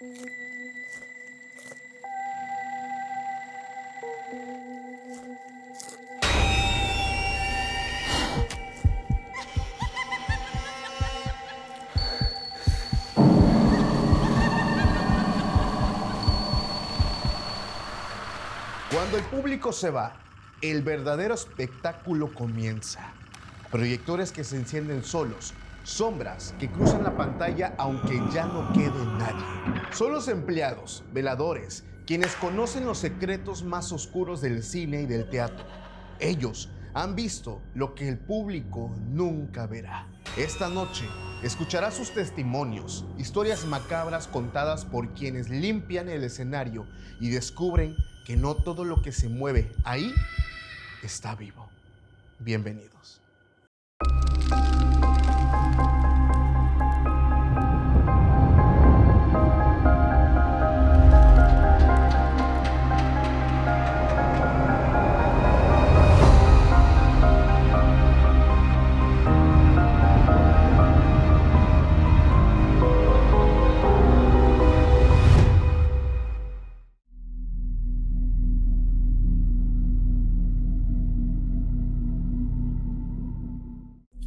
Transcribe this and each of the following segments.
Cuando el público se va, el verdadero espectáculo comienza. Proyectores que se encienden solos, sombras que cruzan la pantalla aunque ya no quede nadie. Son los empleados, veladores, quienes conocen los secretos más oscuros del cine y del teatro. Ellos han visto lo que el público nunca verá. Esta noche escucharás sus testimonios, historias macabras contadas por quienes limpian el escenario y descubren que no todo lo que se mueve ahí está vivo. Bienvenidos.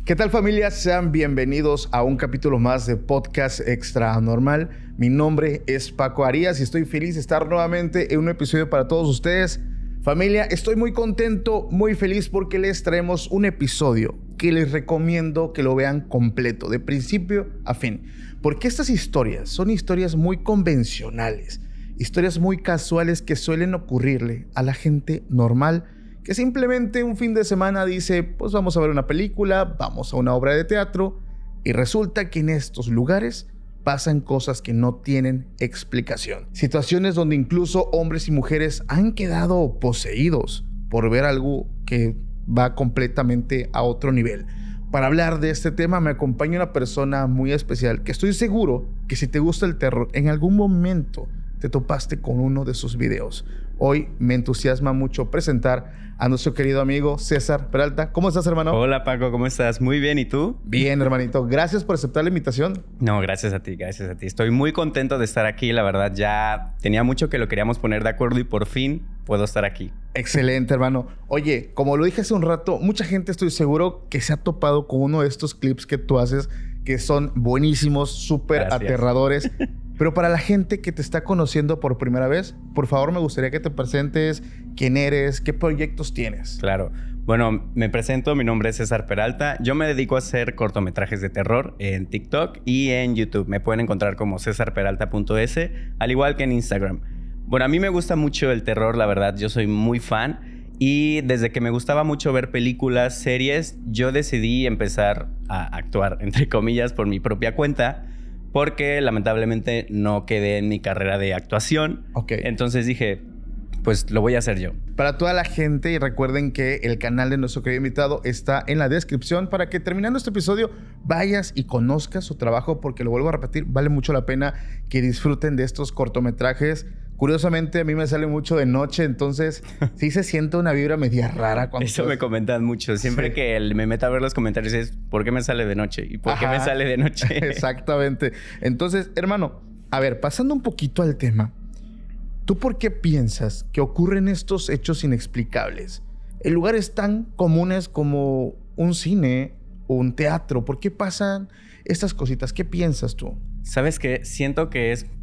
¿Qué tal, familia? Sean bienvenidos a un capítulo más de Podcast Extra Normal. Mi nombre es Paco Arias y estoy feliz de estar nuevamente en un episodio para todos ustedes. Familia, estoy muy contento, muy feliz porque les traemos un episodio que les recomiendo que lo vean completo, de principio a fin. Porque estas historias son historias muy convencionales, historias muy casuales que suelen ocurrirle a la gente normal, que simplemente un fin de semana dice, pues vamos a ver una película, vamos a una obra de teatro, y resulta que en estos lugares pasan cosas que no tienen explicación. Situaciones donde incluso hombres y mujeres han quedado poseídos por ver algo que va completamente a otro nivel. Para hablar de este tema me acompaña una persona muy especial que estoy seguro que si te gusta el terror, en algún momento te topaste con uno de sus videos. Hoy me entusiasma mucho presentar a nuestro querido amigo César Peralta. ¿Cómo estás, hermano? Hola, Paco, ¿cómo estás? Muy bien, ¿y tú? Bien, hermanito. Gracias por aceptar la invitación. No, gracias a ti, gracias a ti. Estoy muy contento de estar aquí, la verdad. Ya tenía mucho que lo queríamos poner de acuerdo y por fin puedo estar aquí. Excelente, hermano. Oye, como lo dije hace un rato, mucha gente estoy seguro que se ha topado con uno de estos clips que tú haces que son buenísimos, súper aterradores. Pero para la gente que te está conociendo por primera vez, por favor, me gustaría que te presentes, quién eres, qué proyectos tienes. Claro. Bueno, me presento, mi nombre es César Peralta. Yo me dedico a hacer cortometrajes de terror en TikTok y en YouTube. Me pueden encontrar como cesarperalta.es, al igual que en Instagram. Bueno, a mí me gusta mucho el terror, la verdad. Yo soy muy fan. Y desde que me gustaba mucho ver películas, series, yo decidí empezar a actuar, entre comillas, por mi propia cuenta, porque lamentablemente no quedé en mi carrera de actuación. Okay. Entonces dije, pues lo voy a hacer yo. Para toda la gente, y recuerden que el canal de nuestro querido invitado está en la descripción para que terminando este episodio vayas y conozcas su trabajo, porque lo vuelvo a repetir, vale mucho la pena que disfruten de estos cortometrajes. Curiosamente, a mí me sale mucho de noche, entonces sí se siente una vibra media rara. Cuando Eso me comentan mucho. Siempre que me meto a ver los comentarios es ¿por qué me sale de noche? ¿Y por qué me sale de noche? Exactamente. Entonces, hermano, a ver, pasando un poquito al tema, ¿tú por qué piensas que ocurren estos hechos inexplicables en lugares tan comunes como un cine o un teatro? ¿Por qué pasan estas cositas? ¿Qué piensas tú? ¿Sabes qué? Siento que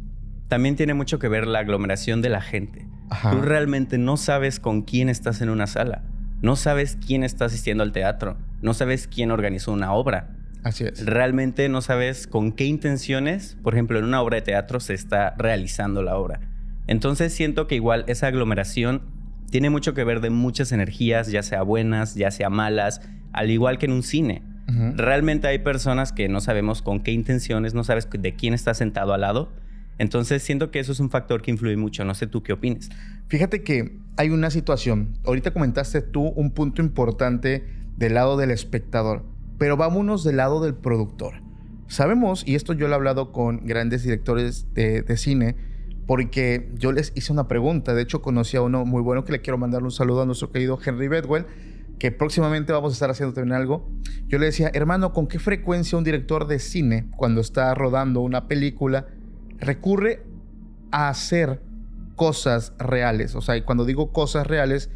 también tiene mucho que ver la aglomeración de la gente. Ajá. Tú realmente no sabes con quién estás en una sala. No sabes quién está asistiendo al teatro. No sabes quién organizó una obra. Así es. Realmente no sabes con qué intenciones, por ejemplo, en una obra de teatro se está realizando la obra. Entonces siento que igual esa aglomeración tiene mucho que ver de muchas energías, ya sea buenas, ya sea malas, al igual que en un cine. Uh-huh. Realmente hay personas que no sabemos con qué intenciones, no sabes de quién está sentado al lado. Entonces siento que eso es un factor que influye mucho. No sé tú qué opinas. Fíjate que hay una situación. Ahorita comentaste tú un punto importante del lado del espectador, pero vámonos del lado del productor. Sabemos, y esto yo lo he hablado con grandes directores de cine, porque yo les hice una pregunta. De hecho, conocí a uno muy bueno que le quiero mandarle un saludo a nuestro querido Henry Bedwell, que próximamente vamos a estar haciendo también algo. Yo le decía, hermano, ¿con qué frecuencia un director de cine, cuando está rodando una película, recurre a hacer cosas reales. O sea, cuando digo cosas reales,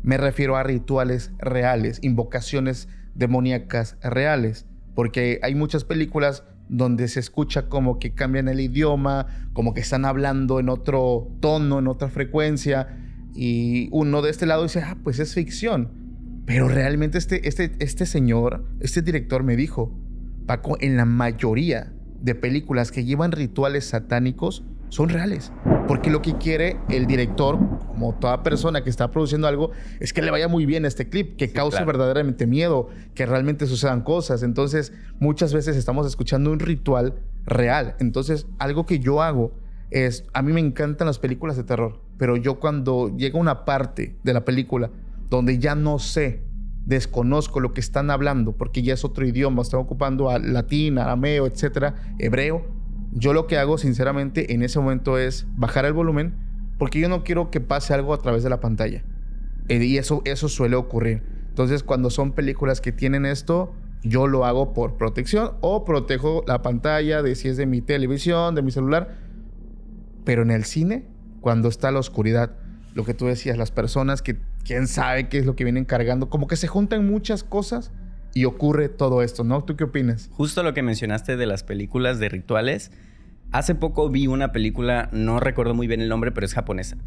me refiero a rituales reales, invocaciones demoníacas reales. Porque hay muchas películas donde se escucha como que cambian el idioma, como que están hablando en otro tono, en otra frecuencia. Y uno de este lado dice, pues es ficción. Pero realmente este señor, este director me dijo, Paco, en la mayoría de películas que llevan rituales satánicos son reales. Porque lo que quiere el director, como toda persona que está produciendo algo, es que le vaya muy bien este clip, que cause verdaderamente miedo, que realmente sucedan cosas. Entonces, muchas veces estamos escuchando un ritual real. Entonces, algo que yo hago es, a mí me encantan las películas de terror, pero yo cuando llega una parte de la película donde ya no sé, desconozco lo que están hablando, porque ya es otro idioma, están ocupando latín, arameo, etcétera, hebreo, yo lo que hago sinceramente en ese momento es bajar el volumen, porque yo no quiero que pase algo a través de la pantalla. Y eso suele ocurrir. Entonces, cuando son películas que tienen esto, yo lo hago por protección o protejo la pantalla de si es de mi televisión, de mi celular. Pero en el cine, cuando está la oscuridad, lo que tú decías, las personas que quién sabe qué es lo que vienen cargando, como que se juntan muchas cosas y ocurre todo esto, ¿no? ¿Tú qué opinas? Justo lo que mencionaste de las películas de rituales. Hace poco vi una película, no recuerdo muy bien el nombre, pero es japonesa.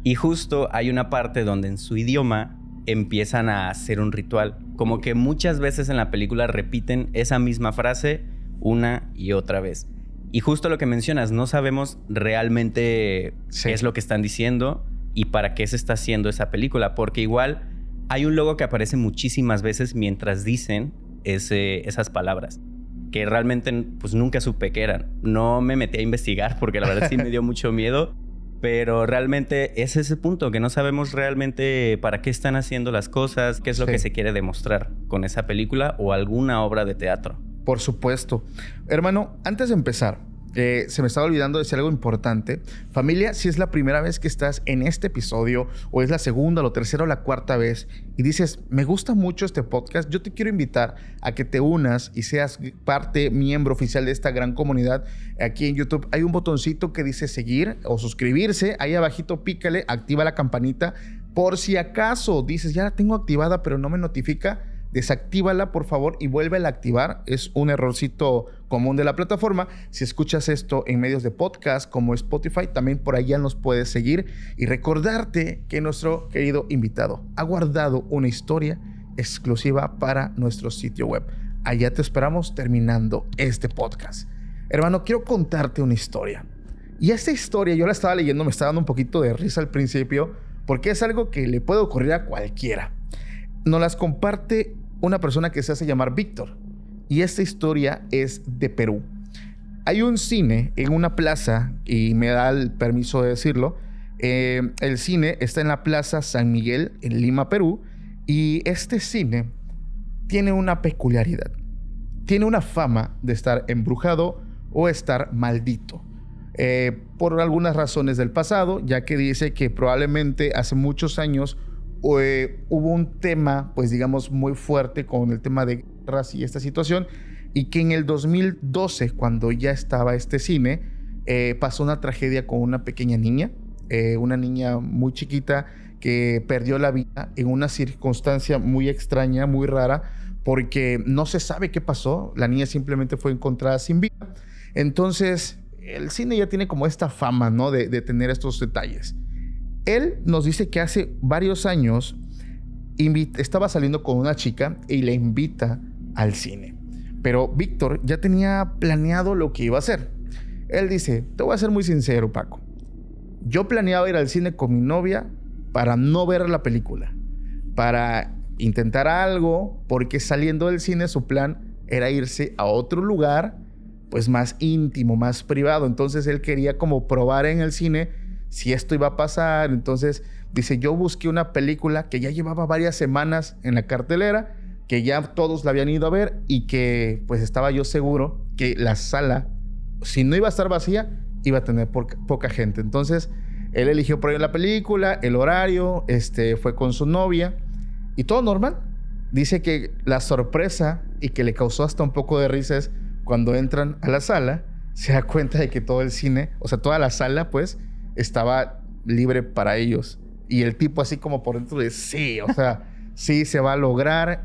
Y justo hay una parte donde en su idioma empiezan a hacer un ritual. Como que muchas veces en la película repiten esa misma frase una y otra vez. Y justo lo que mencionas, no sabemos realmente qué es lo que están diciendo y para qué se está haciendo esa película. Porque igual hay un logo que aparece muchísimas veces mientras dicen esas palabras, que realmente pues nunca supe qué eran. No me metí a investigar porque la verdad sí me dio mucho miedo. Pero realmente es ese punto, que no sabemos realmente para qué están haciendo las cosas, qué es lo que se quiere demostrar con esa película o alguna obra de teatro. Por supuesto. Hermano, antes de empezar, se me estaba olvidando decir algo importante. Familia, si es la primera vez que estás en este episodio, o es la segunda, la tercera o la cuarta vez, y dices, me gusta mucho este podcast, yo te quiero invitar a que te unas y seas parte, miembro oficial de esta gran comunidad. Aquí en YouTube hay un botoncito que dice seguir o suscribirse. Ahí abajito pícale, activa la campanita. Por si acaso dices, ya la tengo activada, pero no me notifica, desactívala por favor y vuélvela a activar. Es un errorcito común de la plataforma. Si escuchas esto en medios de podcast como Spotify, también por allá nos puedes seguir. Y recordarte que nuestro querido invitado ha guardado una historia exclusiva para nuestro sitio web. Allá te esperamos terminando este podcast. Hermano, quiero contarte una historia. Y esta historia yo la estaba leyendo, me estaba dando un poquito de risa al principio, porque es algo que le puede ocurrir a cualquiera. Nos las comparte una persona que se hace llamar Víctor. Y esta historia es de Perú. Hay un cine en una plaza, y me da el permiso de decirlo. El cine está en la Plaza San Miguel, en Lima, Perú. Y este cine tiene una peculiaridad. Tiene una fama de estar embrujado o estar maldito. Por algunas razones del pasado, ya que dice que probablemente hace muchos años hubo un tema, pues digamos, muy fuerte con el tema de guerras y esta situación, y que en el 2012, cuando ya estaba este cine, pasó una tragedia con una pequeña niña, una niña muy chiquita que perdió la vida en una circunstancia muy extraña, muy rara, porque no se sabe qué pasó. La niña simplemente fue encontrada sin vida. Entonces, el cine ya tiene como esta fama, ¿no? de tener estos detalles. Él nos dice que hace varios años estaba saliendo con una chica y le invita al cine. Pero Víctor ya tenía planeado lo que iba a hacer. Él dice, te voy a ser muy sincero, Paco. Yo planeaba ir al cine con mi novia para no ver la película, para intentar algo, porque saliendo del cine su plan era irse a otro lugar, pues más íntimo, más privado. Entonces él quería como probar en el cine si esto iba a pasar. Entonces dice, yo busqué una película que ya llevaba varias semanas en la cartelera, que ya todos la habían ido a ver y que pues estaba yo seguro que la sala, si no iba a estar vacía, iba a tener poca gente. Entonces él eligió por ahí la película, el horario, fue con su novia y todo normal. Dice que la sorpresa y que le causó hasta un poco de risa es cuando entran a la sala, se da cuenta de que todo el cine, o sea, toda la sala pues estaba libre para ellos. Y el tipo así como por dentro de sí, o sea, sí se va a lograr.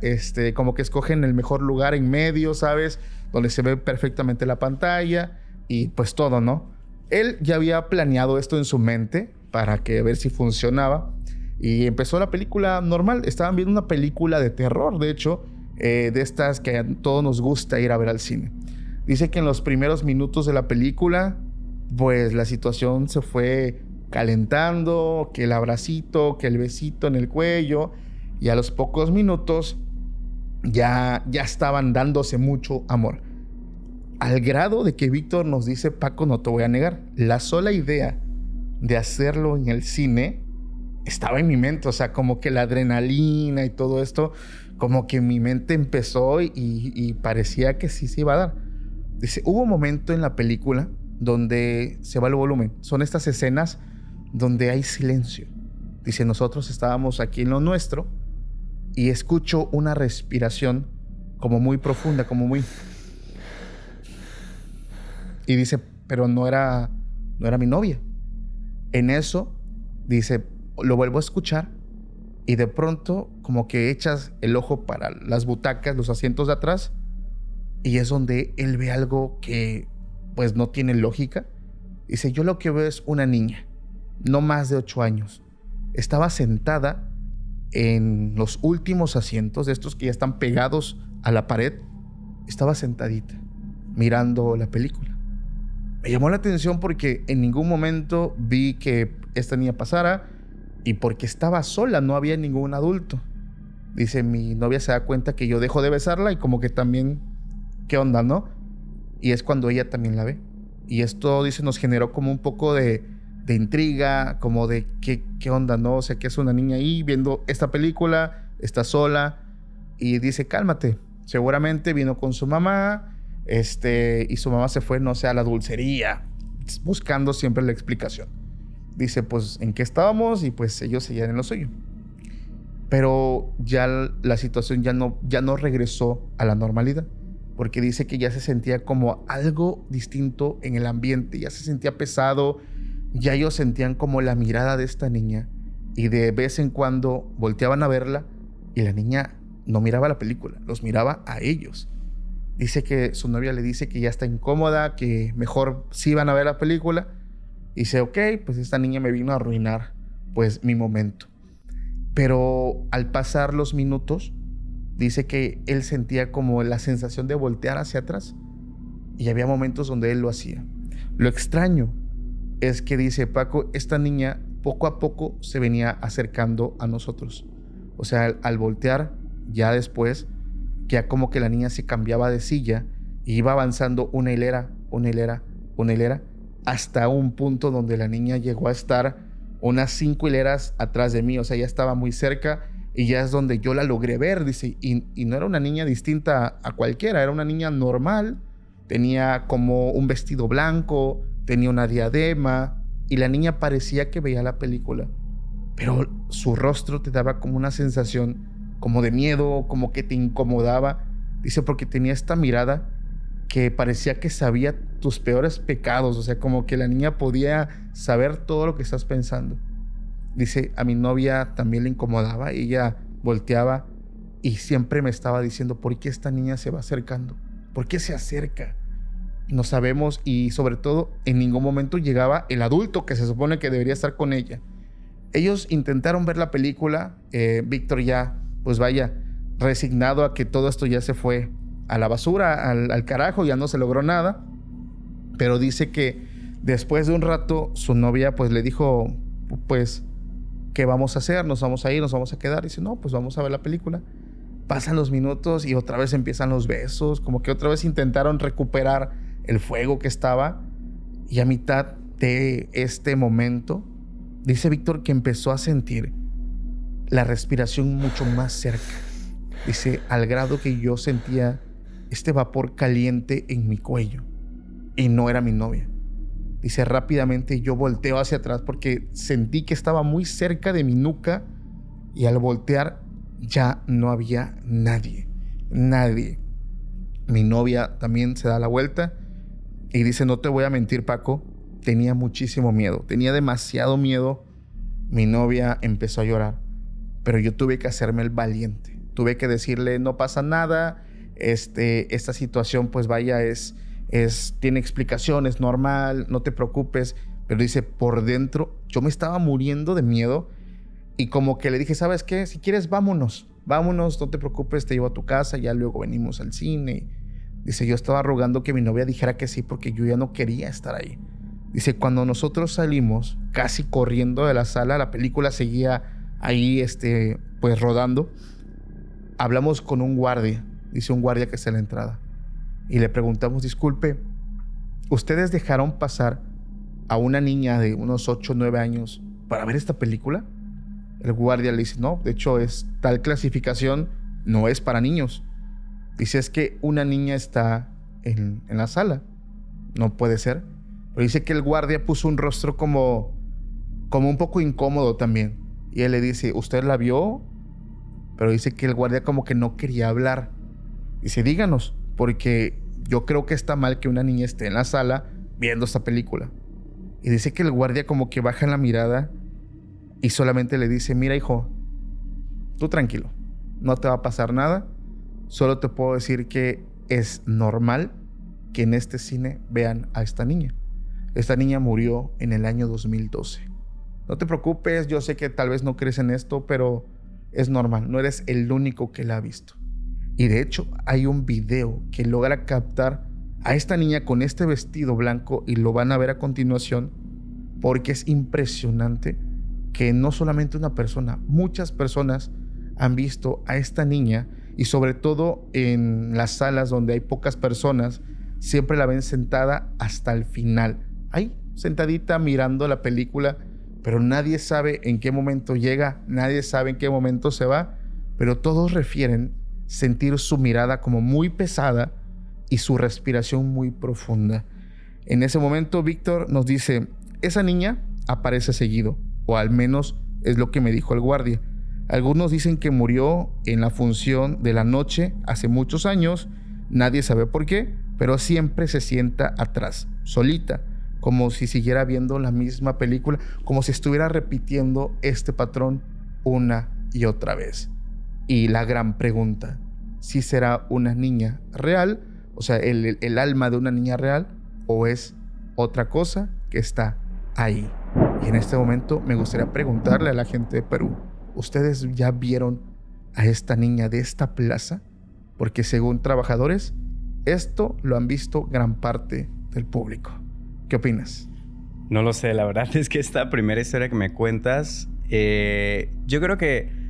Como que escogen el mejor lugar en medio, ¿sabes? Donde se ve perfectamente la pantalla y pues todo, ¿no? Él ya había planeado esto en su mente para que ver si funcionaba. Y empezó la película normal. Estaban viendo una película de terror, de hecho, de estas que a todos nos gusta ir a ver al cine. Dice que en los primeros minutos de la película, pues la situación se fue calentando, que el abracito, que el besito en el cuello, y a los pocos minutos ya estaban dándose mucho amor. Al grado de que Víctor nos dice, Paco, no te voy a negar, la sola idea de hacerlo en el cine estaba en mi mente, o sea, como que la adrenalina y todo esto, como que mi mente empezó y parecía que sí se iba a dar. Dice, hubo un momento en la película donde se va el volumen. Son estas escenas donde hay silencio. Dice, nosotros estábamos aquí en lo nuestro y escucho una respiración como muy profunda, como muy... Y dice, pero no era mi novia. En eso, dice, lo vuelvo a escuchar y de pronto como que echas el ojo para las butacas, los asientos de atrás, y es donde él ve algo que pues no tiene lógica. Dice, yo lo que veo es una niña, no más de 8 años. Estaba sentada en los últimos asientos, de estos que ya están pegados a la pared. Estaba sentadita, mirando la película. Me llamó la atención porque en ningún momento vi que esta niña pasara y porque estaba sola, no había ningún adulto. Dice, mi novia se da cuenta que yo dejo de besarla y como que también, ¿qué onda, no? Y es cuando ella también la ve. Y esto, dice, nos generó como un poco de intriga, como de qué onda, ¿no? O sea, que es una niña ahí viendo esta película, está sola. Y dice, cálmate, seguramente vino con su mamá, y su mamá se fue, no sé, a la dulcería, buscando siempre la explicación. Dice, pues, ¿en qué estábamos? Y pues ellos seguían en lo suyo. Pero ya la situación ya no regresó a la normalidad, porque dice que ya se sentía como algo distinto en el ambiente, ya se sentía pesado, ya ellos sentían como la mirada de esta niña y de vez en cuando volteaban a verla y la niña no miraba la película, los miraba a ellos. Dice que su novia le dice que ya está incómoda, que mejor sí van a ver la película. Y dice, ok, pues esta niña me vino a arruinar pues mi momento. Pero al pasar los minutos, dice que él sentía como la sensación de voltear hacia atrás y había momentos donde él lo hacía. Lo extraño es que dice, Paco, esta niña poco a poco se venía acercando a nosotros. O sea, al voltear ya después, ya como que la niña se cambiaba de silla y iba avanzando una hilera, hasta un punto donde la niña llegó a estar unas 5 hileras atrás de mí. O sea, ya estaba muy cerca y ya es donde yo la logré ver, dice. Y no era una niña distinta a cualquiera, era una niña normal. Tenía como un vestido blanco, tenía una diadema y la niña parecía que veía la película. Pero su rostro te daba como una sensación como de miedo, como que te incomodaba. Dice, porque tenía esta mirada que parecía que sabía tus peores pecados. O sea, como que la niña podía saber todo lo que estás pensando. Dice, a mi novia también le incomodaba. Ella volteaba y siempre me estaba diciendo, ¿por qué esta niña se va acercando? ¿Por qué se acerca? No sabemos, y sobre todo, en ningún momento llegaba el adulto que se supone que debería estar con ella. Ellos intentaron ver la película. Víctor ya, pues vaya, resignado a que todo esto ya se fue a la basura, al carajo, ya no se logró nada. Pero dice que después de un rato su novia pues le dijo, pues, ¿qué vamos a hacer? ¿Nos vamos a ir? ¿Nos vamos a quedar? Y dice, no, pues vamos a ver la película. Pasan los minutos y otra vez empiezan los besos, como que otra vez intentaron recuperar el fuego que estaba. Y a mitad de este momento, dice Víctor que empezó a sentir la respiración mucho más cerca. Dice, al grado que yo sentía este vapor caliente en mi cuello. Y no era mi novia. Dice, rápidamente yo volteo hacia atrás porque sentí que estaba muy cerca de mi nuca. Y al voltear ya no había nadie. Mi novia también se da la vuelta y dice, no te voy a mentir, Paco, tenía muchísimo miedo. Tenía demasiado miedo. Mi novia empezó a llorar. Pero yo tuve que hacerme el valiente. Tuve que decirle, no pasa nada. Esta situación, pues vaya, tiene explicación, es normal, no te preocupes. Pero dice, por dentro, yo me estaba muriendo de miedo. Y como que le dije, ¿sabes qué? Si quieres, vámonos, no te preocupes, te llevo a tu casa, ya luego venimos al cine. Dice, yo estaba rogando que mi novia dijera que sí porque yo ya no quería estar ahí. Dice, cuando nosotros salimos, casi corriendo de la sala, la película seguía ahí, pues rodando. Hablamos con un guardia, dice un guardia que está en la entrada. Y le preguntamos, disculpe, ¿ustedes dejaron pasar a una niña de unos 8 o 9 años para ver esta película? El guardia le dice, no, de hecho tal clasificación no es para niños. Dice, es que una niña está en la sala. No puede ser. Pero dice que el guardia puso un rostro como un poco incómodo también. Y él le dice, ¿usted la vio? Pero dice que el guardia como que no quería hablar. Dice, díganos, porque yo creo que está mal que una niña esté en la sala viendo esta película. Y dice que el guardia como que baja la mirada y solamente le dice, mira, hijo, tú tranquilo, no te va a pasar nada. Solo te puedo decir que es normal que en este cine vean a esta niña. Esta niña murió en el año 2012. No te preocupes, yo sé que tal vez no crees en esto, pero es normal, no eres el único que la ha visto. Y de hecho, hay un video que logra captar a esta niña con este vestido blanco y lo van a ver a continuación porque es impresionante que no solamente una persona, muchas personas han visto a esta niña y sobre todo en las salas donde hay pocas personas, siempre la ven sentada hasta el final. Ahí, sentadita mirando la película, pero nadie sabe en qué momento llega, nadie sabe en qué momento se va, pero todos refieren sentir su mirada como muy pesada y su respiración muy profunda. En ese momento, Víctor nos dice, esa niña aparece seguido, o al menos es lo que me dijo el guardia. Algunos dicen que murió en la función de la noche hace muchos años, nadie sabe por qué, pero siempre se sienta atrás, solita, como si siguiera viendo la misma película, como si estuviera repitiendo este patrón una y otra vez. Y la gran pregunta, ¿si será una niña real, o sea, el alma de una niña real, o es otra cosa que está ahí? Y en este momento me gustaría preguntarle a la gente de Perú, ¿ustedes ya vieron a esta niña de esta plaza? Porque según trabajadores, esto lo han visto gran parte del público. ¿Qué opinas? No lo sé, la verdad es que esta primera historia que me cuentas, yo creo que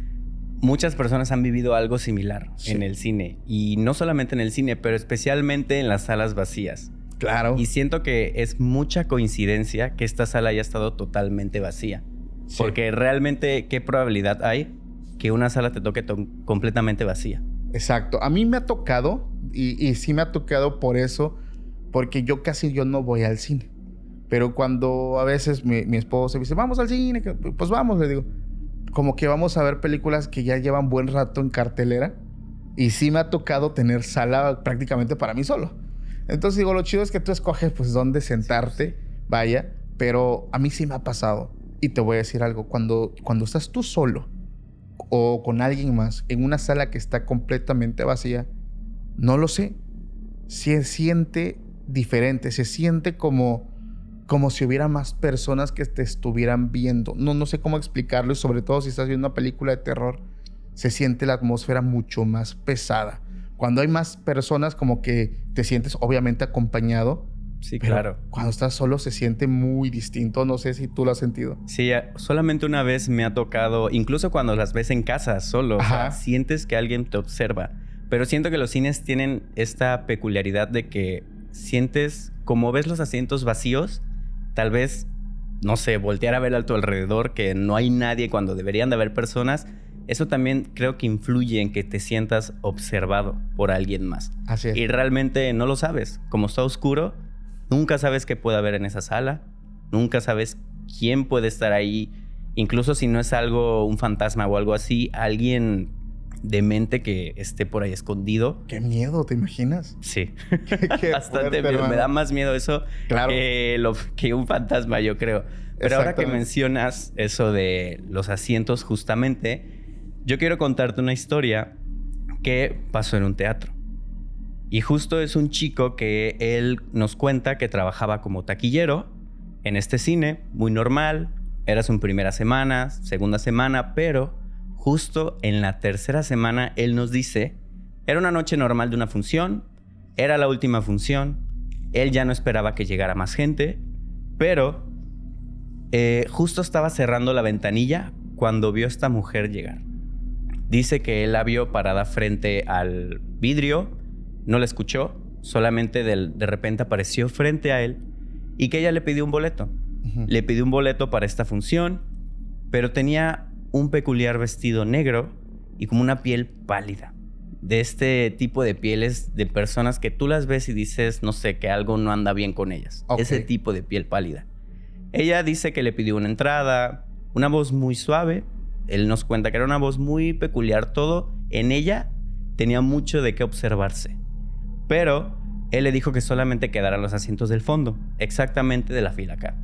muchas personas han vivido algo similar en el cine. Y no solamente en el cine, pero especialmente en las salas vacías. Claro. Y siento que es mucha coincidencia que esta sala haya estado totalmente vacía. Sí. Porque realmente, ¿qué probabilidad hay que una sala te toque completamente vacía? Exacto. A mí me ha tocado, y sí me ha tocado por eso, porque yo no voy al cine. Pero cuando a veces mi esposa me dice, vamos al cine, pues vamos, le digo. Como que vamos a ver películas que ya llevan buen rato en cartelera. Y sí me ha tocado tener sala prácticamente para mí solo. Entonces digo, lo chido es que tú escoges pues dónde sentarte, vaya. Pero a mí sí me ha pasado. Y te voy a decir algo. Cuando estás tú solo o con alguien más en una sala que está completamente vacía, no lo sé, se siente diferente. Se siente como si hubiera más personas que te estuvieran viendo. No sé cómo explicarlo, y sobre todo si estás viendo una película de terror, se siente la atmósfera mucho más pesada. Cuando hay más personas, como que te sientes obviamente acompañado. Sí, claro. Cuando estás solo se siente muy distinto. No sé si tú lo has sentido. Sí, solamente una vez me ha tocado, incluso cuando las ves en casa solo, o sea, sientes que alguien te observa. Pero siento que los cines tienen esta peculiaridad de que sientes, como ves los asientos vacíos, tal vez, no sé, voltear a ver a tu alrededor, que no hay nadie cuando deberían de haber personas. Eso también creo que influye en que te sientas observado por alguien más. Así es. Y realmente no lo sabes. Como está oscuro, nunca sabes qué puede haber en esa sala. Nunca sabes quién puede estar ahí. Incluso si no es un fantasma o algo así, alguien demente que esté por ahí escondido. Qué miedo, ¿te imaginas? Sí. Qué Bastante fuerte, miedo. Me hermano. da más miedo eso Claro. que un fantasma, yo creo. Pero ahora que Exactamente. mencionas eso de los asientos, justamente, yo quiero contarte una historia que pasó en un teatro. Y justo es un chico que él nos cuenta que trabajaba como taquillero en este cine, muy normal. Era su primera semana, segunda semana, pero justo en la tercera semana él nos dice, era una noche normal de una función, era la última función, él ya no esperaba que llegara más gente, pero justo estaba cerrando la ventanilla cuando vio a esta mujer llegar. Dice que él la vio parada frente al vidrio, no la escuchó, solamente de repente apareció frente a él y que ella le pidió un boleto. Ujú. Le pidió un boleto para esta función, pero tenía un peculiar vestido negro y como una piel pálida. De este tipo de pieles de personas que tú las ves y dices, no sé, que algo no anda bien con ellas. Ok. Ese tipo de piel pálida. Ella dice que le pidió una entrada, una voz muy suave. Él nos cuenta que era una voz muy peculiar. Todo en ella tenía mucho de qué observarse. Pero él le dijo que solamente quedaran los asientos del fondo, exactamente de la fila acá.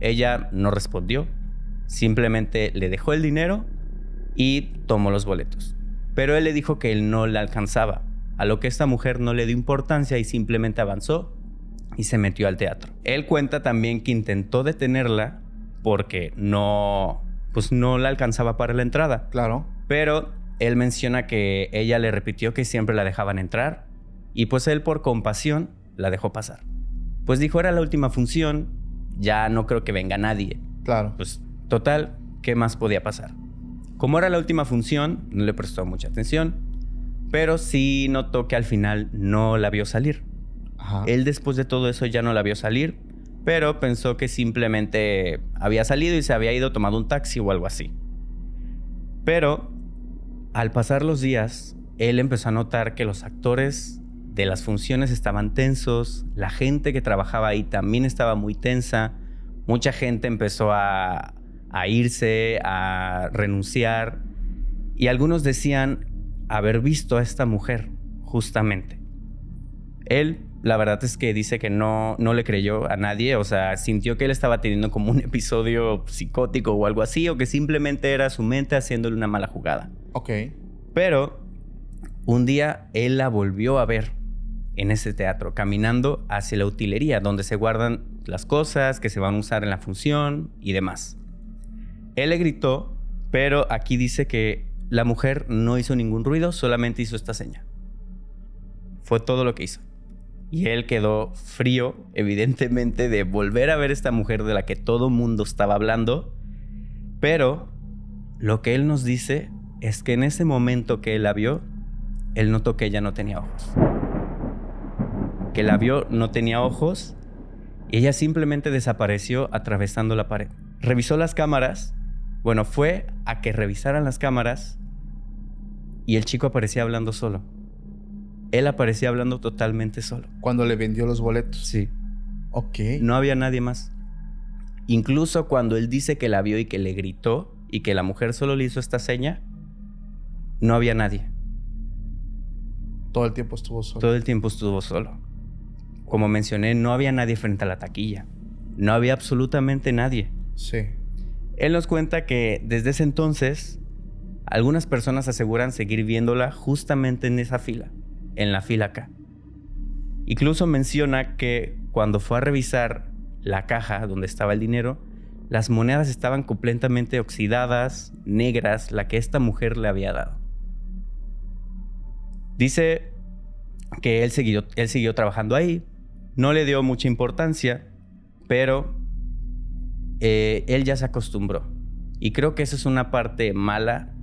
Ella no respondió, simplemente le dejó el dinero y tomó los boletos. Pero él le dijo que él no le alcanzaba, a lo que esta mujer no le dio importancia y simplemente avanzó y se metió al teatro. Él cuenta también que intentó detenerla porque no la alcanzaba para la entrada. Claro. Pero él menciona que ella le repitió que siempre la dejaban entrar y pues él por compasión la dejó pasar. Pues dijo, era la última función, ya no creo que venga nadie. Claro. Pues total, ¿qué más podía pasar? Como era la última función, no le prestó mucha atención, pero sí notó que al final no la vio salir. Ajá. Él después de todo eso ya no la vio salir, pero pensó que simplemente había salido y se había ido tomando un taxi o algo así. Pero al pasar los días, él empezó a notar que los actores de las funciones estaban tensos, la gente que trabajaba ahí también estaba muy tensa, mucha gente empezó a irse, a renunciar, y algunos decían haber visto a esta mujer, justamente. Él, la verdad es que dice que no le creyó a nadie, o sea, sintió que él estaba teniendo como un episodio psicótico o algo así, o que simplemente era su mente haciéndole una mala jugada. Ok. Pero un día él la volvió a ver en ese teatro, caminando hacia la utilería, donde se guardan las cosas que se van a usar en la función y demás. Él le gritó, pero aquí dice que la mujer no hizo ningún ruido, solamente hizo esta seña. Fue todo lo que hizo. Y él quedó frío, evidentemente, de volver a ver a esta mujer de la que todo mundo estaba hablando. Pero lo que él nos dice es que en ese momento que él la vio, él notó que ella no tenía ojos. Que la vio, no tenía ojos, y ella simplemente desapareció atravesando la pared. Revisó las cámaras, bueno, fue a que revisaran las cámaras, y el chico aparecía hablando solo. Él aparecía hablando totalmente solo. Cuando le vendió los boletos. Sí. Ok. No había nadie más. Incluso cuando él dice que la vio y que le gritó, y que la mujer solo le hizo esta seña, no había nadie. Todo el tiempo estuvo solo. Todo el tiempo estuvo solo. Como mencioné, no había nadie frente a la taquilla. No había absolutamente nadie. Sí. Él nos cuenta que desde ese entonces, algunas personas aseguran seguir viéndola justamente en esa fila, en la fila acá. Incluso menciona que cuando fue a revisar la caja donde estaba el dinero, las monedas estaban completamente oxidadas, negras, la que esta mujer le había dado. Dice que él siguió trabajando ahí, no le dio mucha importancia, pero él ya se acostumbró. Y creo que esa es una parte mala,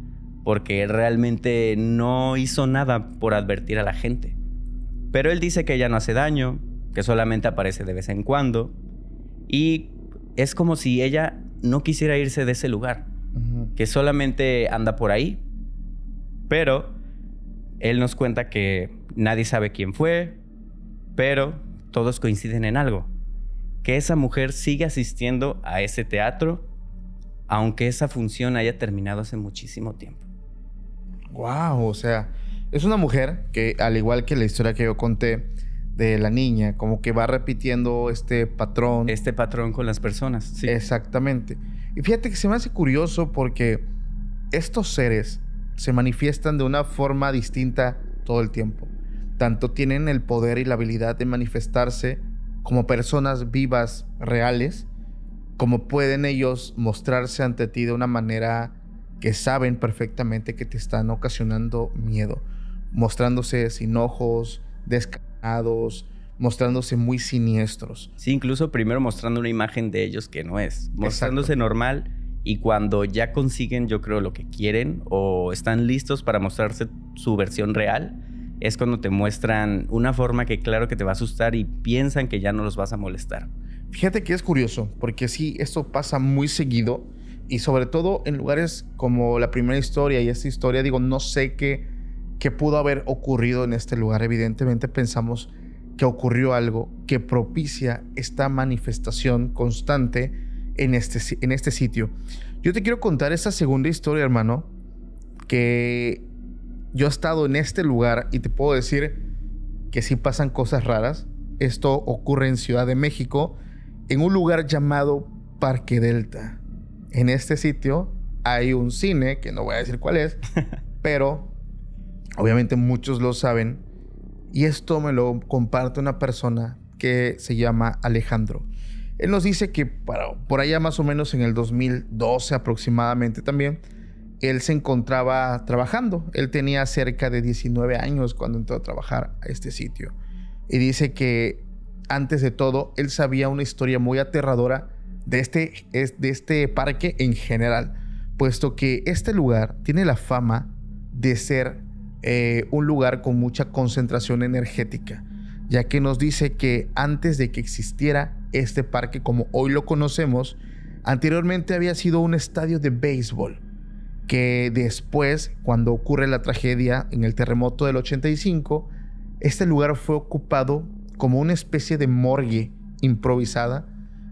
porque realmente no hizo nada por advertir a la gente. Pero él dice que ella no hace daño, que solamente aparece de vez en cuando, y es como si ella no quisiera irse de ese lugar, que solamente anda por ahí. Pero él nos cuenta que nadie sabe quién fue, pero todos coinciden en algo, que esa mujer sigue asistiendo a ese teatro, aunque esa función haya terminado hace muchísimo tiempo. Wow, o sea, es una mujer que, al igual que la historia que yo conté de la niña, como que va repitiendo este patrón. Este patrón con las personas, sí. Exactamente. Y fíjate que se me hace curioso porque estos seres se manifiestan de una forma distinta todo el tiempo. Tanto tienen el poder y la habilidad de manifestarse como personas vivas, reales, como pueden ellos mostrarse ante ti de una manera que saben perfectamente que te están ocasionando miedo, mostrándose sin ojos, descarnados, mostrándose muy siniestros. Sí, incluso primero mostrando una imagen de ellos que no es, mostrándose Exacto. normal, y cuando ya consiguen, yo creo, lo que quieren o están listos para mostrarse su versión real, es cuando te muestran una forma que claro que te va a asustar y piensan que ya no los vas a molestar. Fíjate que es curioso, porque sí, esto pasa muy seguido y sobre todo en lugares como la primera historia y esta historia, digo, no sé qué pudo haber ocurrido en este lugar. Evidentemente pensamos que ocurrió algo que propicia esta manifestación constante en este sitio. Yo te quiero contar esta segunda historia, hermano, que yo he estado en este lugar y te puedo decir que sí pasan cosas raras. Esto ocurre en Ciudad de México, en un lugar llamado Parque Delta. En este sitio hay un cine, que no voy a decir cuál es, pero obviamente muchos lo saben. Y esto me lo comparte una persona que se llama Alejandro. Él nos dice que por allá más o menos en el 2012 aproximadamente también, él se encontraba trabajando. Él tenía cerca de 19 años cuando entró a trabajar a este sitio. Y dice que antes de todo, él sabía una historia muy aterradora de este parque en general, puesto que este lugar tiene la fama de ser un lugar con mucha concentración energética, ya que nos dice que antes de que existiera este parque como hoy lo conocemos, anteriormente había sido un estadio de béisbol, que después, cuando ocurre la tragedia en el terremoto del 85, este lugar fue ocupado como una especie de morgue improvisada,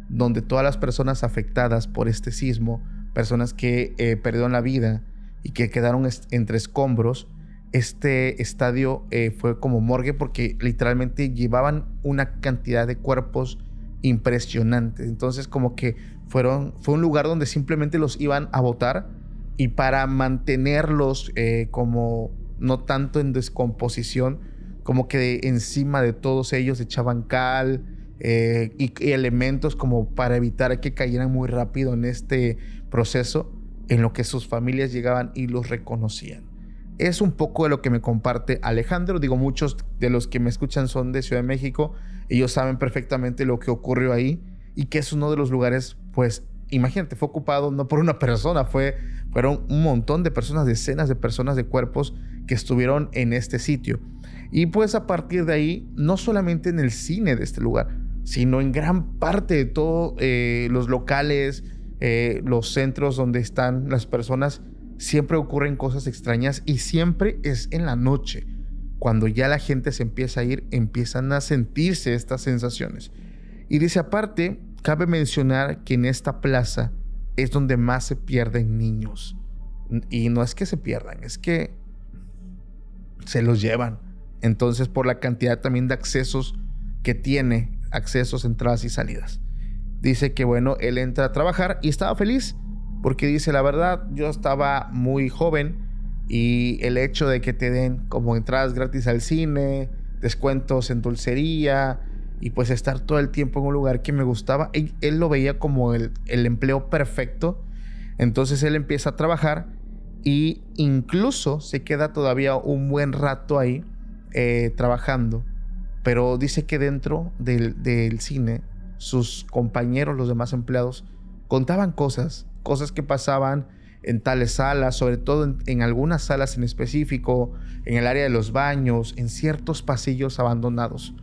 donde todas las personas afectadas por este sismo, personas que perdieron la vida y que quedaron entre escombros, este estadio fue como morgue porque literalmente llevaban una cantidad de cuerpos impresionante. Entonces como que fue un lugar donde simplemente los iban a botar, y para mantenerlos como no tanto en descomposición, como que encima de todos ellos echaban cal y elementos como para evitar que cayeran muy rápido en este proceso, en lo que sus familias llegaban y los reconocían. Es un poco de lo que me comparte Alejandro. Digo, muchos de los que me escuchan son de Ciudad de México. Ellos saben perfectamente lo que ocurrió ahí y que es uno de los lugares, pues, imagínate, fue ocupado no por una persona, fueron un montón de personas, decenas de personas, de cuerpos que estuvieron en este sitio. Y pues a partir de ahí, no solamente en el cine de este lugar, sino en gran parte de todos los locales, los centros donde están las personas, siempre ocurren cosas extrañas y siempre es en la noche. Cuando ya la gente se empieza a ir, empiezan a sentirse estas sensaciones. Y dice, aparte, cabe mencionar que en esta plaza es donde más se pierden niños. Y no es que se pierdan, es que se los llevan. Entonces, por la cantidad también de accesos que tiene, accesos, entradas y salidas. Dice que, bueno, él entra a trabajar y estaba feliz porque dice, la verdad, yo estaba muy joven y el hecho de que te den como entradas gratis al cine, descuentos en dulcería y pues estar todo el tiempo en un lugar que me gustaba, él lo veía como el empleo perfecto. Entonces él empieza a trabajar y incluso se queda todavía un buen rato ahí trabajando. Pero dice que dentro del cine, sus compañeros, los demás empleados, contaban cosas que pasaban en tales salas, sobre todo en algunas salas en específico, en el área de los baños, en ciertos pasillos abandonados.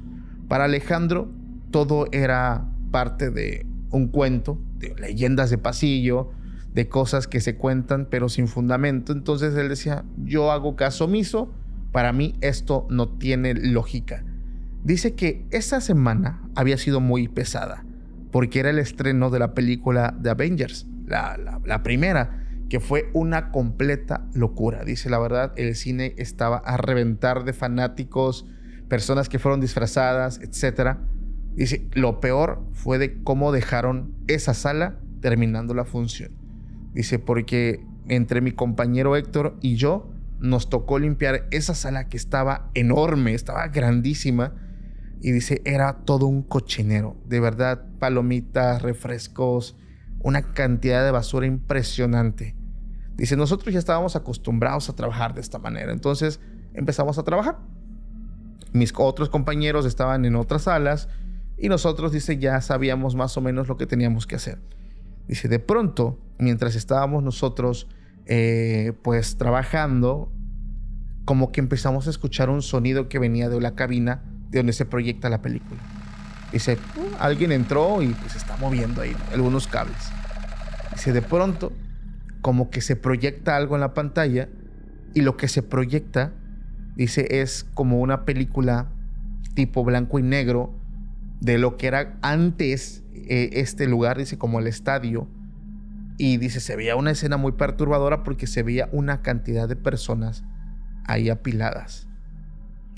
Para Alejandro, todo era parte de un cuento, de leyendas de pasillo, de cosas que se cuentan pero sin fundamento. Entonces él decía, yo hago caso omiso, para mí esto no tiene lógica. Dice que esa semana había sido muy pesada, porque era el estreno de la película de Avengers, la primera, que fue una completa locura. Dice, la verdad, el cine estaba a reventar de fanáticos, personas que fueron disfrazadas, etc. Dice, lo peor fue de cómo dejaron esa sala terminando la función. Dice, porque entre mi compañero Héctor y yo nos tocó limpiar esa sala que estaba enorme, estaba grandísima. Y dice, era todo un cochinero. De verdad, palomitas, refrescos, una cantidad de basura impresionante. Dice, nosotros ya estábamos acostumbrados a trabajar de esta manera. Entonces empezamos a trabajar. Mis otros compañeros estaban en otras salas y nosotros, dice, ya sabíamos más o menos lo que teníamos que hacer. Dice, de pronto, mientras estábamos nosotros pues trabajando, como que empezamos a escuchar un sonido que venía de la cabina de donde se proyecta la película. Dice, alguien entró y pues está moviendo ahí algunos cables. Dice, de pronto, como que se proyecta algo en la pantalla y lo que se proyecta, dice, es como una película tipo blanco y negro de lo que era antes este lugar, dice, como el estadio. Y dice, se veía una escena muy perturbadora porque se veía una cantidad de personas ahí apiladas.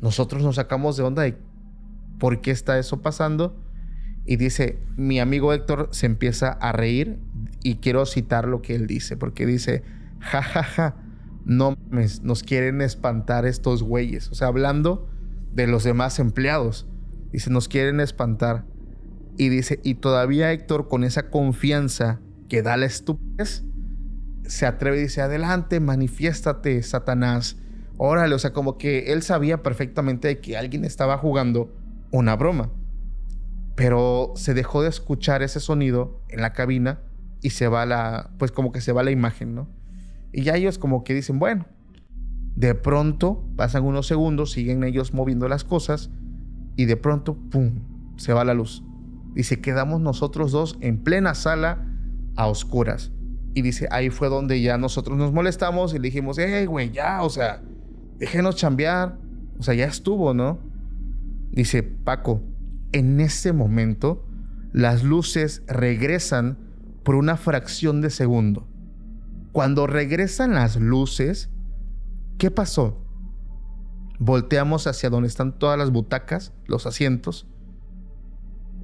Nosotros nos sacamos de onda de por qué está eso pasando. Y dice, mi amigo Héctor se empieza a reír y quiero citar lo que él dice, porque dice, ja, ja, ja, no mames, nos quieren espantar estos güeyes. O sea, hablando de los demás empleados. Dice, nos quieren espantar. Y dice, y todavía Héctor, con esa confianza que da la estupidez, se atreve y dice, adelante, manifiéstate, Satanás. Órale, o sea, como que él sabía perfectamente de que alguien estaba jugando una broma. Pero se dejó de escuchar ese sonido en la cabina y se va pues como que se va la imagen, ¿no? Y ya ellos como que dicen, bueno, de pronto pasan unos segundos, siguen ellos moviendo las cosas y de pronto, ¡pum!, se va la luz. Dice, quedamos nosotros dos en plena sala a oscuras. Y dice, ahí fue donde ya nosotros nos molestamos y le dijimos, güey, ya, o sea, déjenos chambear. O sea, ya estuvo, ¿no? Dice, Paco, en ese momento las luces regresan por una fracción de segundo. Cuando regresan las luces, ¿qué pasó? Volteamos hacia donde están todas las butacas, los asientos.